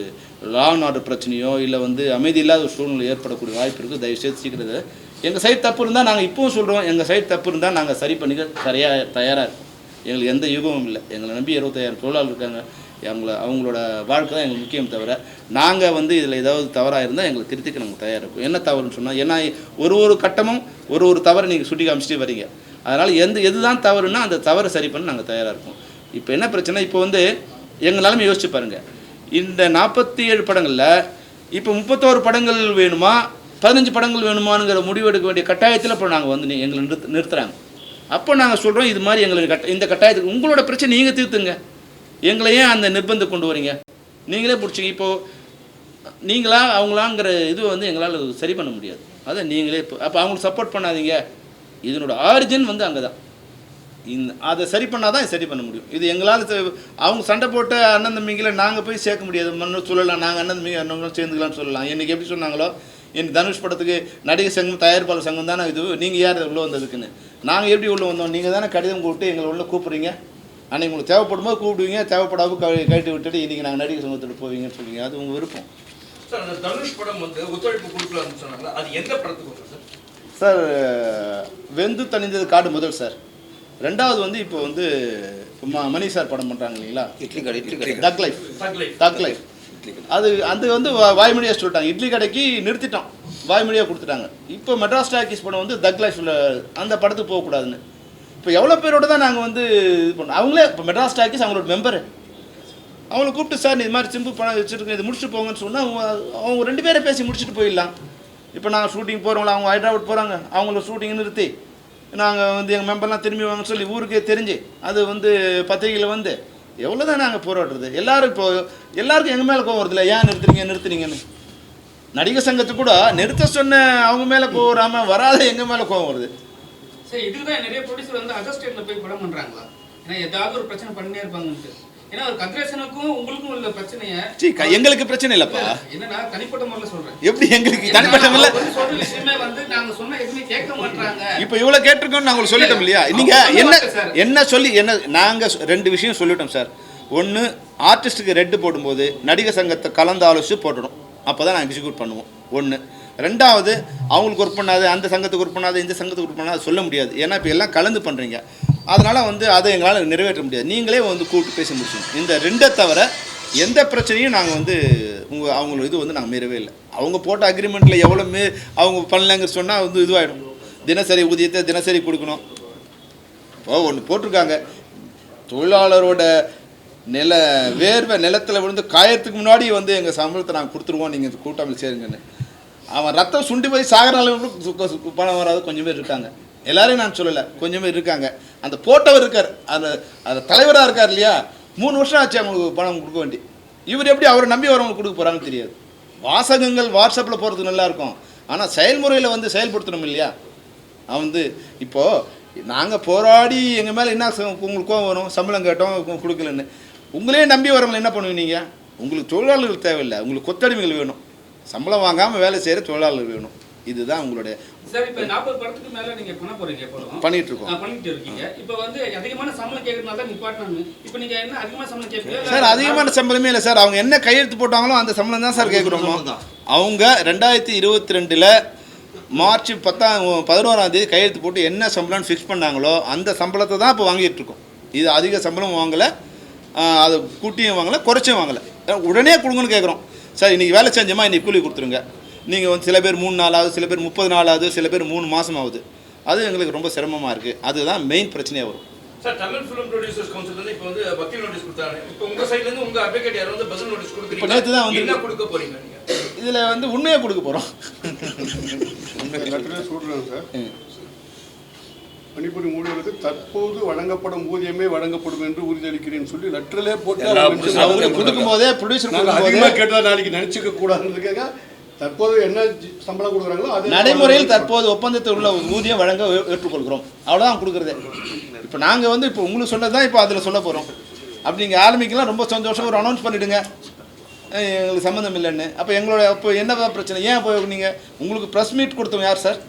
A: லா அண்ட் ஆர்டர் பிரச்சனையோ இல்லை வந்து அமைதி இல்லாத ஒரு சூழ்நிலை ஏற்படக்கூடிய வாய்ப்பு இருக்குது. தயவுசெய்து சீக்கிரத்தை எங்கள் சைடு தப்பு இருந்தால் நாங்கள் இப்போவும் சொல்கிறோம், எங்கள் சைடு தப்பு இருந்தால் நாங்கள் சரி பண்ணிக்க தயாராக இருக்கோம். எங்களுக்கு எந்த யுகமும் இல்லை. எங்களை நம்பி 25,000 தொழிலாளர் இருக்காங்க. அவங்களோட வாழ்க்கை தான் எங்களுக்கு முக்கியம். தவிர நாங்கள் வந்து இதில் ஏதாவது தவறாக இருந்தால் எங்களை திருத்திக்க நாங்கள் தயாராக இருக்கும். என்ன தவறுன்னு சொன்னால், ஏன்னா ஒரு கட்டமும் ஒரு தவறை நீங்கள் சுட்டி காமிச்சிட்டே வரீங்க. அதனால் எதுதான் தவறுன்னா அந்த தவறை சரி பண்ண நாங்கள் தயாராக இருக்கோம். இப்போ என்ன பிரச்சனை, இப்போ வந்து எங்களாலுமே யோசிச்சு பாருங்கள், இந்த 47 படங்களில் இப்போ 31 படங்கள் வேணுமா 15 படங்கள் வேணுமானுங்கிற முடிவு எடுக்க வேண்டிய கட்டாயத்தில் இப்போ நாங்கள் வந்து எங்களை நிறுத்துகிறாங்க. அப்போ நாங்கள் சொல்கிறோம், இது மாதிரி எங்களுக்கு இந்த கட்டாயத்துக்கு உங்களோட பிரச்சனை நீங்கள் தீர்த்துங்க, எங்களை ஏன் அந்த நிர்பந்தம் கொண்டு வரீங்க? நீங்களே பிடிச்சிங்க. இப்போது நீங்களா அவங்களாங்கிற இது வந்து எங்களால் சரி பண்ண முடியாது. அதை நீங்களே அப்போ அவங்களுக்கு சப்போர்ட் பண்ணாதீங்க. இதனோட ஆரிஜின் வந்து அங்கே தான். அதை சரி பண்ணால் தான் சரி பண்ண முடியும். இது எங்களால் அவங்க சண்டை போட்டு அண்ணன் தம்பிங்களை நாங்கள் போய் சேர்க்க முடியாது. மண்ணு சொல்லலாம், நாங்கள் அண்ணன் தம்பி அண்ணங்களும் சேர்ந்துக்கலாம்னு சொல்லலாம். இன்றைக்கி எப்படி சொன்னாங்களோ, என் தனுஷ் படத்துக்கு நடிகர் சங்கம் தயாரிப்பாளர் சங்கம் தானே இது, நீங்கள் யார் உள்ளே வந்ததுக்குன்னு. நாங்கள் எப்படி உள்ளே வந்தோம்? நீங்கள் தானே கடிதம் கூப்பிட்டு எங்களை உள்ளே கூப்பிட்றீங்க. அன்றைக்கி உங்களுக்கு தேவைப்படும் போது கூப்பிடுவீங்க, தேவைப்படாமல் கழட்டி விட்டுட்டு இன்றைக்கி நாங்கள் நடிகர் சங்கத்துட்டு போவீங்கன்னு சொல்லுவீங்க. அது உங்கள் விருப்பம்.
B: சார், அந்த தனுஷ் படம் வந்து ஒத்துழைப்பு கொடுக்கலாம்னு சொன்னாங்களா, அது எந்த படத்துக்கு சார்?
A: சார், வெந்து தணிந்தது காடு முதல் சார். ரெண்டாவது வந்து இப்போ வந்து மணி சார் படம் பண்ணுறாங்க இல்லைங்களா,
D: இட்லி கடை
A: தக் லைஃப். அது வந்து வாய்மொழியாக சொல்லிட்டாங்க. இட்லி கடைக்கு நிறுத்திட்டோம், வாய்மொழியாக கொடுத்துட்டாங்க. இப்போ மெட்ராஸ் டாக்கீஸ் படம் வந்து தக் லைஃப்பில் அந்த படத்துக்கு போகக்கூடாதுன்னு இப்போ எவ்வளோ பேரோட தான் நாங்கள் வந்து இது பண்ணோம். அவங்களே இப்போ மெட்ராஸ் டாக்கீஸ் அவங்களோட மெம்பரு, அவங்கள கூப்பிட்டு சார் இது மாதிரி சிம்பு படம் வச்சுருக்கேன், இது முடிச்சுட்டு போங்கன்னு சொன்னால் அவங்க 2 பேரை பேசி முடிச்சுட்டு போயிடலாம். இப்போ நாங்கள் ஷூட்டிங் போகிறவங்கள அவங்க ஹைதராபாத் போகிறாங்க, அவங்கள ஷூட்டிங் நிறுத்தி நாங்கள் வந்து எங்கள் மெம்பர்லாம் திரும்பி வாங்கன்னு சொல்லி ஊருக்கே தெரிஞ்சு அது வந்து பத்திரிகையில் வந்து எவ்வளோ தான் நாங்கள் போராடுறது. எல்லாருக்கும் எங்கள் மேலே கோவம் வருதில்ல, ஏன் நிறுத்துறீங்கன்னு. நடிகர் சங்கத்துக்கு கூட நிறுத்த சொன்ன அவங்க மேலே கோவராமல் வராத எங்கள் மேலே கோவம் வருது.
F: சரி, இதுக்கு தான் நிறைய ப்ரொடியூசர் வந்து அதர் ஸ்டேட்டில் போய் படம் பண்ணுறாங்களா? ஏன்னா ஏதாவது ஒரு பிரச்சனை பண்ணிட்டே இருப்பாங்கன்ட்டு. ஏன்னா ஒரு கதிரேசனுக்கும் உங்களுக்கும் உள்ள பிரச்சனையை
A: எங்களுக்கு பிரச்சனை இல்லைப்பா.
F: என்னன்னா தனிப்பட்ட முறையில் சொல்கிறேன்.
A: எப்படி எங்களுக்கு தனிப்பட்ட முறையில்
F: சொல்ற விஷயமே வந்து நாங்கள் சொன்ன எதுவுமே கேட்க மாட்டாங்க.
A: இப்போ இவ்வளோ கேட்டிருக்கோம் நாங்கள் சொல்லிட்டோம் இல்லையா? நீங்கள் என்ன சொல்லி நாங்கள் 2 விஷயம் சொல்லிட்டோம் சார். ஒன்று, ஆர்டிஸ்ட்டுக்கு ரெட்டு போடும்போது நடிகர் சங்கத்தை கலந்து ஆலோசித்து போட்டுடும், அப்போ தான் நாங்கள் எக்ஸிக்யூட் பண்ணுவோம். ஒன்று. ரெண்டாவது, அவங்களுக்கு ஒர்க் பண்ணாது, அந்த சங்கத்துக்கு ஒர்க் பண்ணாது, இந்த சங்கத்துக்கு ஒர்க் பண்ணாது சொல்ல முடியாது. ஏன்னா இப்போ எல்லாம் கலந்து பண்ணுறீங்க. அதனால் வந்து அதை எங்களால் நிறைவேற்ற முடியாது. நீங்களே வந்து கூப்பிட்டு பேசி முடிச்சோம். இந்த 2 தவிர எந்த பிரச்சனையும் நாங்கள் வந்து அவங்களோட இது வந்து நாங்கள் மீறவே இல்லை. அவங்க போட்ட அக்ரிமெண்ட்டில் எவ்வளோ அவங்க பண்ணலங்க சொன்னால் வந்து இதுவாகிடும். தினசரி ஊதியத்தை தினசரி கொடுக்கணும். இப்போ ஒன்று போட்டிருக்காங்க, தொழிலாளரோட வேர்வை நிலத்தில் விழுந்து காயத்துக்கு முன்னாடி வந்து எங்கள் சம்பளத்தை நாங்கள் கொடுத்துருவோம், நீங்கள் கூட்டாமல் சேருங்கன்னு. அவன் ரத்தம் சுண்டி போய் சாகர அளவுக்கு பணம் வராது கொஞ்சம் பேர் இருக்காங்க. எல்லாரையும் நான் சொல்லலை, கொஞ்சம் பேர் இருக்காங்க. அந்த போட்டவர் இருக்கார், அந்த தலைவராக இருக்கார் இல்லையா, 3 வருஷம் ஆச்சு அவங்களுக்கு பணம் கொடுக்க வேண்டி. இவர் எப்படி அவரை நம்பி வரவங்களுக்கு கொடுக்க போகிறாங்கன்னு தெரியாது. வாசகங்கள் வாட்ஸ்அப்பில் போகிறதுக்கு நல்லாயிருக்கும், ஆனால் செயல்முறையில் வந்து செயல்படுத்தணும் இல்லையா? அவன் வந்து இப்போது நாங்கள் போராடி எங்கள் மேலே என்ன உங்களுக்கு கோவம் வரும், சம்பளம் கேட்டோம் கொடுக்கலன்னு. உங்களே நம்பி வரவங்களை என்ன பண்ணுவீங்க நீங்கள்? உங்களுக்கு தொழிலாளர்கள் தேவையில்லை, உங்களுக்கு கொத்தடிமைகள் வேணும். சம்பளம் வாங்காமல் வேலை செய்கிற தொழிலாளர்கள் வேணும். இதுதான் உங்களுடைய.
F: சார், இப்போ 40 படத்துக்கு மேலே நீங்கள் பண்ண போகிறீங்க,
A: பண்ணிட்டு இருக்கோம்,
F: பண்ணிட்டு இருக்கீங்க. இப்போ வந்து அதிகமான சம்பளம் கேட்கறதுனால தான் நிப்பாட்டினாங்க. இப்போ நீங்கள் என்ன அதிகமான சம்பளம் கேட்பீங்க
A: சார்? அதிகமான சம்பளமே இல்லை சார். அவங்க என்ன கையெழுத்து போட்டாங்களோ அந்த சம்பளம் தான் சார் கேட்குறோமோ. அவங்க 2022 மார்ச் 11ஆம் தேதி கையெழுத்து போட்டு என்ன சம்பளம்னு ஃபிக்ஸ் பண்ணாங்களோ அந்த சம்பளத்தை தான் இப்போ வாங்கிட்டு இருக்கோம். இது அதிக சம்பளம் வாங்கலை, அதை கூட்டியும் வாங்கலை, குறைச்சும் வாங்கலை, உடனே கொடுங்கன்னு கேட்குறோம். சார் இன்றைக்கி வேலை செஞ்சோமா இன்றைக்கி கூலி கொடுத்துருங்க. நீங்கள் வந்து சில பேர் 3 நாள் ஆகுது, சில பேர் 30 நாள் ஆகுது, சில பேர் 3 மாதம் ஆகுது. அது எங்களுக்கு ரொம்ப சிரமமாக இருக்குது. அதுதான் மெயின் பிரச்சனையாக வரும்.
B: Sir Tamil film producers council இப்போ வந்து வக்கீல் நோட்டீஸ் கொடுத்தாங்க. இப்போ உங்கள் சைட்லேருந்து உங்கள் அட்வொகேட் யாரும் வந்து பதில் நோட்டீஸ் கொடுக்குறீங்க.
A: நேற்று தான் வந்து
B: என்ன கொடுக்க போகிறீங்க நீங்கள்?
A: இதில் வந்து உண்மையாக கொடுக்க போகிறோம்.
G: சொல்கிறேன் சார், பணிபுரியும் ஊழியர்களுக்கு தற்போது வழங்கப்படும் ஊதியமே வழங்கப்படும் என்று உறுதியளிக்கிறேன்னு சொல்லி லெட்டரிலே போட்டு
A: அவங்களுக்கு கொடுக்கும்போதே ப்ரொடியூசர்
G: அதிகமாக கேட்டால் நாளைக்கு நினச்சிக்க கூடாதுன்னு தற்போது என்ன சம்பளம் கொடுக்குறாங்களோ அது
A: நடைமுறையில் தற்போது ஒப்பந்தத்தில் உள்ள ஊதியம் வழங்க ஏற்றுக்கொள்கிறோம். அவ்வளோதான் கொடுக்குறதே. இப்போ நாங்கள் வந்து இப்போ உங்களுக்கு சொன்னது தான் இப்போ அதில் சொல்ல போகிறோம். அப்படி நீங்கள் ஆரம்பிக்கலாம், ரொம்ப சந்தோஷம், ஒரு அனௌன்ஸ் பண்ணிவிடுங்க எங்களுக்கு சம்மந்தம் இல்லைன்னு. அப்போ எங்களோட அப்போ என்ன பிரச்சனை? ஏன் இப்போ நீங்கள் உங்களுக்கு ப்ரெஸ் மீட் கொடுத்தோம் யார் சார்?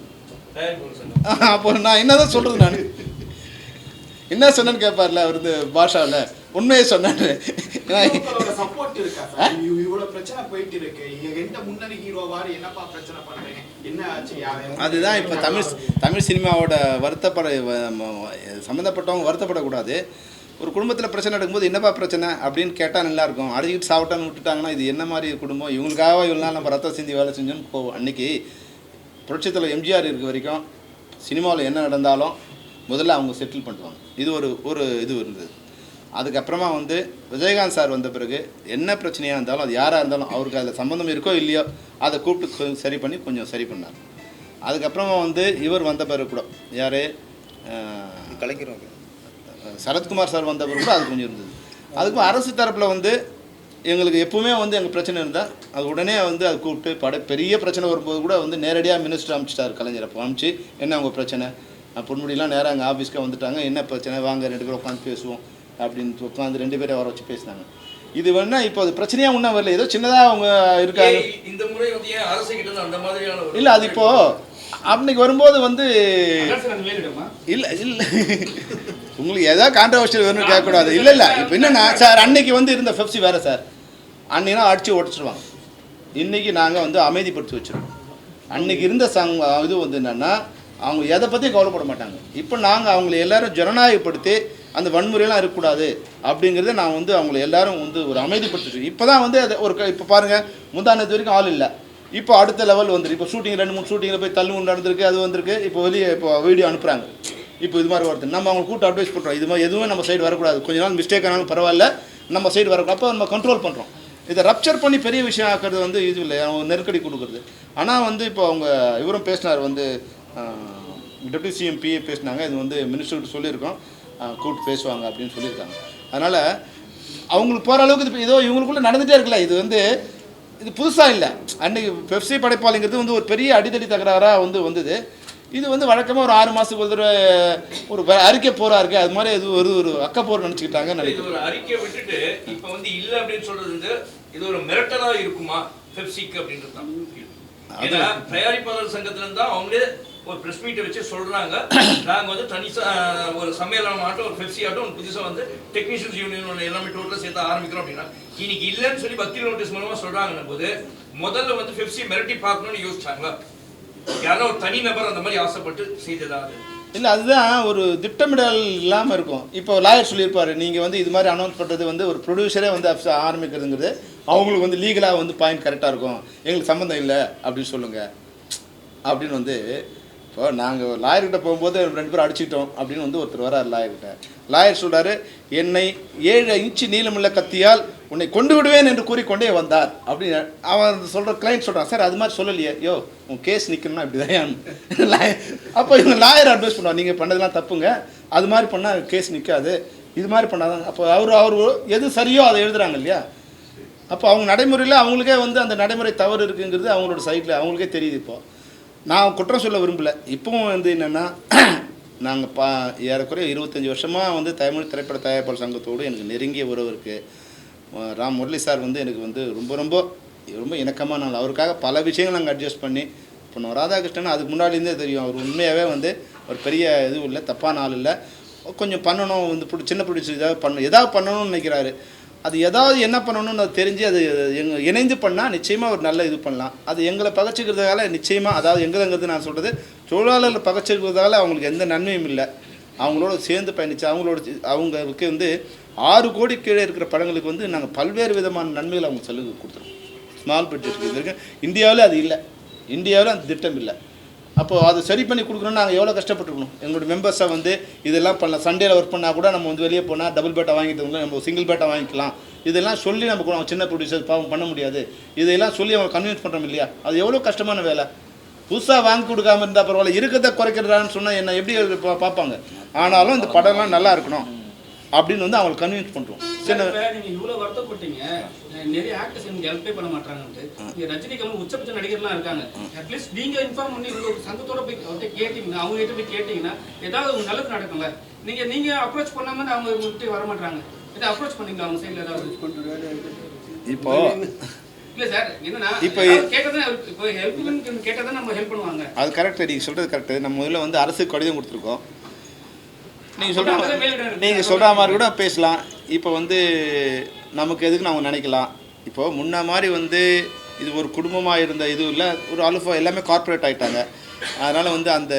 A: அப்போ நான் என்ன தான் சொல்கிறது? நான் என்ன சொன்னேன்னு கேட்பார்ல அவர் வந்து பாஷாவில் உண்மையை சொன்னாரு.
H: சப்போர்ட் இருக்கா சார்? இவ்வளவு பிரச்சனை போயிட்டு இருக்கு, எந்த முன்னணி ஹீரோவாரு என்னப்பா பிரச்சனை பண்றீங்க, என்ன ஆச்சு?
A: அதுதான் இப்போ தமிழ் சினிமாவோட சம்மந்தப்பட்டவங்க வருத்தப்படக்கூடாது. ஒரு குடும்பத்தில் பிரச்சனை நடக்கும்போது என்னப்பா பிரச்சனை அப்படின்னு கேட்டால் நல்லாயிருக்கும். அடிக்கிட்டு சாப்பிட்டான்னு விட்டுட்டாங்கன்னா இது என்ன மாதிரி குடும்பம், இவங்களுக்காக இவ்வளோ நாள் நம்ம ரத்தம் சிந்தி வேலை செஞ்சோன்னு போவோம். அன்றைக்கி புரட்சித்தில் எம்ஜிஆர் இருக்க வரைக்கும் சினிமாவில் என்ன நடந்தாலும் முதல்ல அவங்க செட்டில் பண்ணுவாங்க. இது ஒரு இது இருந்தது. அதுக்கப்புறமா வந்து விஜயகாந்த் சார் வந்த பிறகு என்ன பிரச்சனையாக இருந்தாலும் அது யாராக இருந்தாலும் அவருக்கு அதில் சம்மந்தம் இருக்கோ இல்லையோ அதை கூப்பிட்டு சரி பண்ணி கொஞ்சம் சரி பண்ணார். அதுக்கப்புறமா வந்து இவர் வந்த பிறகு கூட யார்
D: கலைக்கிறோம்
A: சரத்குமார் சார் வந்த பிறகு கூட அது கொஞ்சம் இருந்தது. அதுக்கும் அரசு தரப்பில் வந்து எங்களுக்கு எப்பவுமே வந்து எங்கள் பிரச்சனை இருந்தால் அது உடனே வந்து அது கூப்பிட்டு பெரிய பிரச்சனை வரும்போது கூட வந்து நேரடியாக மினிஸ்டர் அனுப்பிச்சிட்டார் கலைஞர். அப்போ அனுப்பிச்சு என்ன அவங்க பிரச்சனை, பொன்முடியெலாம் நேராக எங்கள் ஆஃபீஸ்க்கு வந்துட்டாங்க, என்ன பிரச்சனை வாங்க 2 பேரும் உட்காந்து பேசுவோம் அப்படின்னு உட்காந்து 2 பேரை வர வச்சு பேசினாங்க. இது வேணா இப்போ அது பிரச்சனையாக ஒன்றும் வரல, ஏதோ சின்னதாக அவங்க இருக்காங்க.
B: இந்த முறை வந்து ஏன் அரசு கிட்ட அந்த மாதிரியான
A: இல்லை அது இப்போது அன்னைக்கு வரும்போது வந்து இல்லை உங்களுக்கு ஏதாவது கான்ட்ரவர்ஷியல் வேணும்னு கேட்கக்கூடாது. இல்லை இப்போ என்னென்னா சார் அன்னைக்கு வந்து இருந்த பெப்சி வேறு சார், அன்னைனா அடித்து உடச்சிடுவாங்க. இன்றைக்கி நாங்கள் வந்து அமைதிப்படுத்தி வச்சுருவோம். அன்றைக்கி இருந்த இது வந்து என்னென்னா அவங்க எதை பற்றியும் கவலைப்பட மாட்டாங்க. இப்போ நாங்கள் அவங்களை எல்லோரும் ஜனநாயகப்படுத்தி அந்த வன்முறையெல்லாம் இருக்கக்கூடாது அப்படிங்கிறத நான் வந்து அவங்களை எல்லோரும் வந்து ஒரு அமைதிப்படுத்திட்டு இப்போ தான் வந்து அதை ஒரு இப்போ பாருங்கள் முந்தானத்து வரைக்கும் ஆள் இல்லை, இப்போ அடுத்த லெவல் வந்துருக்கு. இப்போ ஷூட்டிங் 2-3 ஷூட்டிங்கில் போய் தள்ளு நடந்திருக்கு, அது வந்திருக்கு. இப்போ வெளியே இப்போ வீடியோ அனுப்புகிறாங்க. இப்போ இது மாதிரி வருது, நம்ம அவங்க கூட்டு அட்வைஸ் பண்ணுறோம், இது மாதிரி எதுவும் நம்ம சைடு வரக்கூடாது, கொஞ்ச நாள் மிஸ்டேக் ஆனாலும் பரவாயில்ல, நம்ம சைடு வரக்கூடாது. அப்போ நம்ம கண்ட்ரோல் பண்ணுறோம். இதை ரப்சர் பண்ணி பெரிய விஷயம் ஆக்கிறது வந்து இது இல்லை, அவங்க நெருக்கடி கொடுக்குறது. ஆனால் வந்து இப்போ அவங்க இவரும் பேசினார் வந்து டெப்டி சிஎம் பிஏ பேசினாங்க, இது வந்து மினிஸ்டர்கிட்ட சொல்லியிருக்கோம், கூப்பிட்டு பேசுவாங்க அப்படின்னு சொல்லியிருக்காங்க. அதனால் அவங்களுக்கு போகிற அளவுக்கு இது ஏதோ இவங்களுக்குள்ளே நடந்துகிட்டே இருக்குல்ல. இது வந்து இது புதுசாக இல்லை. அன்றைக்கி பெப்சி படைப்பாளிங்கிறது வந்து ஒரு பெரிய அடித்தடி தகராறாக வந்தது. இது வந்து வழக்கமாக ஒரு 6 மாதத்துக்கு ஒரு அறிக்கை போரா இருக்கு, அது மாதிரி இது ஒரு அக்கப்போர் நினச்சிக்கிட்டாங்க.
B: இது ஒரு அறிக்கை விட்டுட்டு இப்போ வந்து இல்லை அப்படின்னு சொல்றது வந்து இது ஒரு மிரட்டலாக இருக்குமா பெப்சிக்கு அப்படின்றது தான். ஏன்னா தயாரிப்பாளர் சங்கத்திலிருந்து தான் அவங்களே ஒரு ப்ரெஸ் மீட்டை வச்சு சொல்கிறாங்க, நாங்கள் வந்து ஒரு சம்மேளனம் ஆட்டம் ஒரு பெப்சி ஆட்டம் ஒரு புதுசாக வந்து டெக்னீஷியன்ஸ் யூனியன் எல்லாமே டோட்டலாக சேர்த்து ஆரம்பிக்கிறோம் அப்படின்னா இன்னைக்கு இல்லைன்னு சொல்லி வக்கீல் நோட்டீஸ் மூலமாக சொல்கிறாங்கன்னும் போது முதல்ல வந்து பெப்சி மிரட்டி பார்க்கணும்னு யோசிச்சாங்களா? யாரோ ஒரு தனி நபர் அந்த மாதிரி ஆசைப்பட்டு செய்ததா?
A: இல்லை அதுதான் ஒரு திட்டமிடல் இல்லாமல் இருக்கும். இப்போ லாயர் சொல்லியிருப்பார், நீங்கள் வந்து இது மாதிரி அனௌன்ஸ் பண்ணுறது வந்து ஒரு ப்ரொடியூசரே வந்து ஆரம்பிக்கிறதுங்கிறது அவங்களுக்கு வந்து லீகலாக வந்து பாயிண்ட் கரெக்டாக இருக்கும், எங்களுக்கு சம்மந்தம் இல்லை அப்படின்னு சொல்லுங்கள் அப்படின்னு வந்து. இப்போ நாங்கள் லாயர்கிட்ட போகும்போது 2 பேரும் அடிச்சுக்கிட்டோம் அப்படின்னு வந்து ஒருத்தர் வரார் லாயர்கிட்ட. லாயர் சொல்கிறாரு, என்னை 7 இன்ச்சு நீளமுள்ள கத்தியால் உன்னை கொண்டு விடுவேன் என்று கூறிக்கொண்டே வந்தார் அப்படின்னு அவன் சொல்கிற கிளைண்ட் சொல்கிறான். சார் அது மாதிரி சொல்லலையே, யோ உன் கேஸ் நிற்கணும்னா இப்படி தான் லாயர். அப்போ இவங்க லாயர் அட்வைஸ் பண்ணுவாங்க, நீங்கள் பண்ணதெல்லாம் தப்புங்க, அது மாதிரி பண்ணால் கேஸ் நிற்காது, இது மாதிரி பண்ணாதான். அப்போ அவர் எது சரியோ அதை எழுதுகிறாங்க இல்லையா. அப்போ அவங்க நடைமுறையில் அவங்களுக்கே வந்து அந்த நடைமுறை தவறு இருக்குங்கிறது அவங்களோட சைட்டில் அவங்களுக்கே தெரியுது. இப்போது நான் குற்றம் சொல்ல விரும்பலை. இப்போவும் வந்து என்னென்னா நாங்கள் ஏறக்குறைய 25 வருஷமாக வந்து தமிழ் திரைப்பட தயாரிப்பாளர் சங்கத்தோடு எனக்கு நெருங்கிய உறவு இருக்குது. ராம் முரளி சார் வந்து எனக்கு வந்து ரொம்ப ரொம்ப ரொம்ப இணக்கமாக நாங்கள் அவருக்காக பல விஷயங்கள் நாங்கள் அட்ஜஸ்ட் பண்ணி பண்ணுவோம். ராதாகிருஷ்ணன் அதுக்கு முன்னாடியிருந்தே தெரியும், அவர் உண்மையாகவே வந்து ஒரு பெரிய இதுவும் இல்லை, தப்பான ஆள் இல்லை, கொஞ்சம் பண்ணணும் வந்து சின்ன ப்ரொடியூசர் ஏதாவது ஏதாவது பண்ணணும்னு நினைக்கிறாரு. அது ஏதாவது என்ன பண்ணணும்னு அது தெரிஞ்சு அது இணைந்து பண்ணால் நிச்சயமாக ஒரு நல்ல இது பண்ணலாம். அது எங்களை பகச்சிக்கிறதால நிச்சயமாக, அதாவது எங்களுங்கிறது நான் சொல்கிறது, தொழிலாளர்கள் பகச்சிக்கிறதால அவங்களுக்கு எந்த நன்மையும் இல்லை. அவங்களோட சேர்ந்து பயணித்து அவங்களுக்கு வந்து 6 கோடி கீழே இருக்கிற படங்களுக்கு வந்து நாங்கள் பல்வேறு விதமான நன்மைகள் அவங்க சலுகை கொடுத்துருவோம். ஸ்மால் பட்ஜெட் இது இருக்குது. இந்தியாவில் அது இல்லை, இந்தியாவில் அந்த திட்டம் இல்லை. அப்போது அதை சரி பண்ணி கொடுக்கணும்னு நாங்கள் எவ்வளோ கஷ்டப்பட்டுருக்கணும். எங்களோட மெம்பர்ஸை வந்து இதெல்லாம் பண்ணலாம். சண்டேயில் ஒர்க் பண்ணால் கூட நம்ம வந்து வெளியே போனால் டபுள் பேட்டை வாங்கிட்டு நம்ம சிங்கிள் பேட்டை வாங்கிக்கலாம். இதெல்லாம் சொல்லி நம்ம சின்ன ப்ரொடியூசர் பாவம் பண்ண முடியாது. இதையெல்லாம் சொல்லி அவங்க கன்வின்ஸ் பண்ணுறோம் இல்லையா? அது எவ்வளோ கஷ்டமான வேலை. புதுசாக வாங்கி கொடுக்காம இருந்தால் பரவாயில்ல, இருக்கிறத குறைக்கிறான்னு சொன்னால் என்ன எப்படி பார்ப்பாங்க. ஆனாலும் இந்த படம்லாம் நல்லா இருக்கணும் அப்படின்னு வந்து அவங்களுக்கு கன்வின்ஸ் பண்ணுறோம்.
F: சின்ன நீங்கள் இவ்வளோ வருத்தப்பட்டீங்க, நிறைய ஆக்டர்ஸ் எனக்கு ஹெல்ப்பே பண்ண மாட்டாங்கன்ட்டு. இங்கே ரஜினி கமல் உச்சபட்ச நடிகர்லாம் இருக்காங்க. அட்லீஸ்ட் நீங்கள் இன்ஃபார்ம் பண்ணி உங்கள் சங்கத்தோட போய் அவர்கிட்ட கேட்டிங்கன்னா, அவங்ககிட்ட போய் கேட்டிங்கன்னா ஏதாவது ஒரு நல்லது நடக்கும்ல. நீங்கள் அப்ரோச் பண்ணாமல் அவங்க விட்டு வர மாட்டாங்க. இதை அப்ரோச் பண்ணிங்களா அவங்க சைடில் ஏதாவது?
A: இப்போ
F: இல்லை சார், என்னன்னா இப்போ கேட்டதான், இப்போ ஹெல்ப் கேட்டால் தான் நம்ம ஹெல்ப் பண்ணுவாங்க.
A: அது கரெக்டு, நீங்கள் சொல்கிறது கரெக்டு. நம்ம முதல்ல வந்து அரசுக்கு கடிதம் கொடுத்துருக்கோம். நீங்கள் சொல்கிற மாதிரி கூட பேசலாம். இப்போ வந்து நமக்கு எதுக்கு அவங்க நினைக்கலாம். இப்போது முன்ன மாதிரி வந்து இது ஒரு குடும்பமாக இருந்த இது இல்லை, ஒரு அலுஃபா எல்லாமே கார்ப்பரேட் ஆகிட்டாங்க. அதனால் வந்து அந்த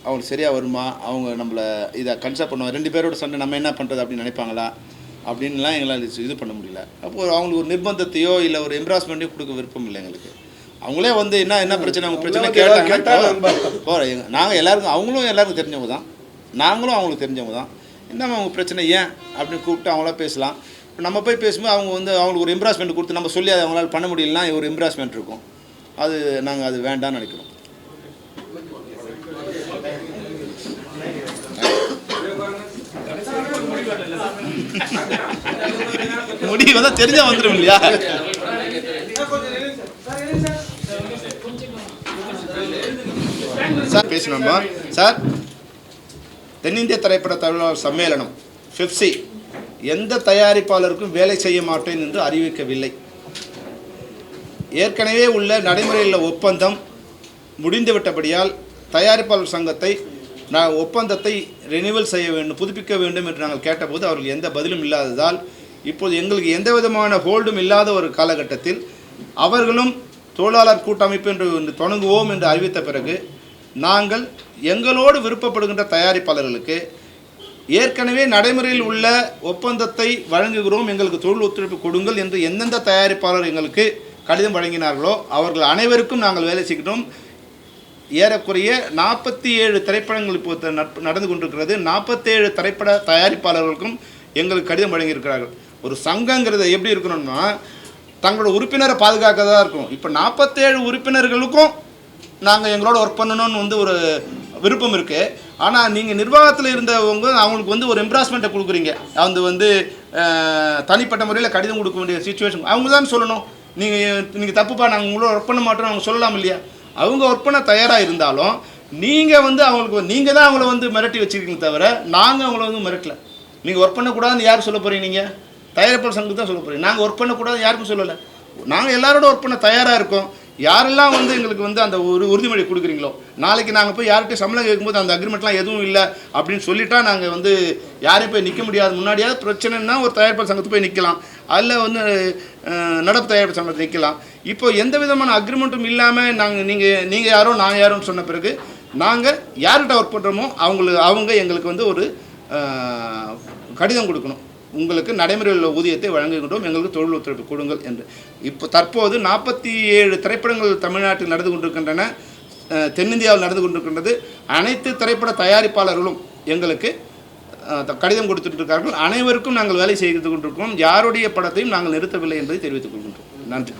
A: அவங்களுக்கு சரியாக வருமா, அவங்க நம்மளை இதை கன்சல்ட் பண்ணுவாங்க, 2 பேரோட சண்டை நம்ம என்ன பண்ணுறது அப்படின்னு நினைப்பாங்களா அப்படின்லாம் எங்களால் இது பண்ண முடியல. அப்போது அவங்களுக்கு ஒரு நிர்பந்தத்தையோ இல்லை ஒரு எம்ப்ராஸ்மெண்ட்டையோ கொடுக்க விருப்பம் இல்லை எங்களுக்கு. அவங்களே வந்து என்ன பிரச்சனை, அவங்க பிரச்சனை கேட்டாங்க. நாங்கள் எல்லாருக்கும், அவங்களும் எல்லாருக்கும் தெரிஞ்சவங்க தான், நாங்களும் அவங்களுக்கு தெரிஞ்சவங்க தான். என்னம்மா அவங்க பிரச்சனை ஏன் அப்படின்னு கூப்பிட்டு அவங்களா பேசலாம். இப்போ நம்ம போய் பேசும்போது அவங்க வந்து அவங்களுக்கு ஒரு எம்ப்ராஸ்மெண்ட் கொடுத்து நம்ம சொல்லி அதை அவங்களால பண்ண முடியலன்னா ஒரு எம்ப்ராஸ்மெண்ட் இருக்கும். அது நாங்கள் அது வேண்டாம்னு நினைக்கிறோம். முடிவு தான் தெரிஞ்சா வந்துடும் இல்லையா? சார் பேசணுமா சார்? தென்னிந்திய திரைப்பட தொழிலாளர் சம்மேளனம் FEFCI எந்த தயாரிப்பாளருக்கும் வேலை செய்ய மாட்டேன் என்று அறிவிக்கவில்லை. ஏற்கனவே உள்ள நடைமுறையில் ஒப்பந்தம் முடிந்துவிட்டபடியால் தயாரிப்பாளர் சங்கத்தை ஒப்பந்தத்தை ரெனிவல் செய்ய வேண்டும், புதுப்பிக்க வேண்டும் என்று நாங்கள் கேட்டபோது அவர்கள் எந்த பதிலும் இல்லாததால் இப்போது எங்களுக்கு எந்த விதமான ஹோல்டும் இல்லாத ஒரு காலகட்டத்தில் அவர்களும் தொழிலாளர் கூட்டமைப்பு என்று தொடங்குவோம் என்று அறிவித்த பிறகு நாங்கள் எங்களோடு விருப்பப்படுகின்ற தயாரிப்பாளர்களுக்கு ஏற்கனவே நடைமுறையில் உள்ள ஒப்பந்தத்தை வழங்குகிறோம், எங்களுக்கு தொழில் ஒத்துழைப்பு கொடுங்கள் என்று எந்தெந்த தயாரிப்பாளர் எங்களுக்கு கடிதம் வழங்கினார்களோ அவர்கள் அனைவருக்கும் நாங்கள் வேலை செய்கிறோம். ஏறக்குறைய 47 திரைப்படங்கள் இப்போ நடந்து கொண்டிருக்கிறது. 47 திரைப்பட தயாரிப்பாளர்களுக்கும் எங்களுக்கு கடிதம் வழங்கியிருக்கிறார்கள். ஒரு சங்கங்கிறது எப்படி இருக்கணும்னா தங்களோட உறுப்பினரை பாதுகாக்க தான் இருக்கும். இப்போ 47 உறுப்பினர்களுக்கும் நாங்கள் எங்களோட ஒர்க் பண்ணணும்னு வந்து ஒரு விருப்பம் இருக்குது. ஆனால் நீங்கள் நிர்வாகத்தில் இருந்தவங்க அவங்களுக்கு வந்து ஒரு எம்ப்ராஸ்மெண்ட்டை கொடுக்குறீங்க. அது வந்து தனிப்பட்ட முறையில் கடிதம் கொடுக்க வேண்டிய சிச்சுவேஷன் அவங்க தான் சொல்லணும். நீங்கள் தப்புப்பா, நாங்கள் உங்களோட ஒர்க் பண்ண மாட்டோம் அவங்க சொல்லலாம் இல்லையா? அவங்க ஒர்க் பண்ண தயாராக இருந்தாலும் நீங்கள் வந்து அவங்களுக்கு நீங்கள் தான் அவங்கள வந்து மிரட்டி வச்சுருக்கீங்க தவிர நாங்கள் அவங்கள வந்து மிரட்டல. நீங்கள் ஒர்க் பண்ணக்கூடாதுன்னு யார் சொல்ல போகிறீங்க? நீங்கள் தயாரிப்பாளர் சங்கத்துக்கு தான் சொல்ல போகிறீங்க. நாங்கள் ஒர்க் பண்ணக்கூடாது யாருக்கும் சொல்லலை. நாங்கள் எல்லாரோட ஒர்க் பண்ண தயாராக இருக்கோம். யாரெல்லாம் வந்து எங்களுக்கு வந்து அந்த ஒரு உறுதிமொழி கொடுக்குறீங்களோ, நாளைக்கு நாங்கள் போய் யார்கிட்டையும் சம்பளம் கேட்கும்போது அந்த அக்ரிமெண்ட்லாம் எதுவும் இல்லை அப்படின்னு சொல்லிட்டா நாங்கள் வந்து யாரையும் போய் நிற்க முடியாது. முன்னாடியாவது பிரச்சனைன்னா ஒரு தயாரிப்பாளர் சங்கத்துக்கு போய் நிற்கலாம், அதில் வந்து நடப்பு தயாரிப்பு சங்கத்தை நிற்கலாம். இப்போ எந்த விதமான அக்ரிமெண்ட்டும் இல்லாமல் நீங்கள் யாரோ நான் யாரோன்னு சொன்ன பிறகு நாங்கள் யார்கிட்ட ஒர்க் பண்ணுறோமோ அவங்க எங்களுக்கு வந்து ஒரு கடிதம் கொடுக்கணும். உங்களுக்கு நடைமுறையில் உள்ள ஊதியத்தை வழங்குகின்றோம், எங்களுக்கு தொழில் ஒத்துழைப்பு கொடுங்கள் என்று. இப்போ தற்போது 47 திரைப்படங்கள் தமிழ்நாட்டில் நடந்து கொண்டிருக்கின்றன, தென்னிந்தியாவில் நடந்து கொண்டிருக்கின்றது. அனைத்து திரைப்பட தயாரிப்பாளர்களும் எங்களுக்கு கடிதம் கொடுத்துட்டு இருக்கார்கள். அனைவருக்கும் நாங்கள் வேலை செய்து கொண்டிருக்கிறோம். யாருடைய படத்தையும் நாங்கள் நிறுத்தவில்லை என்பதை தெரிவித்துக் கொள்கின்றோம். நன்றி.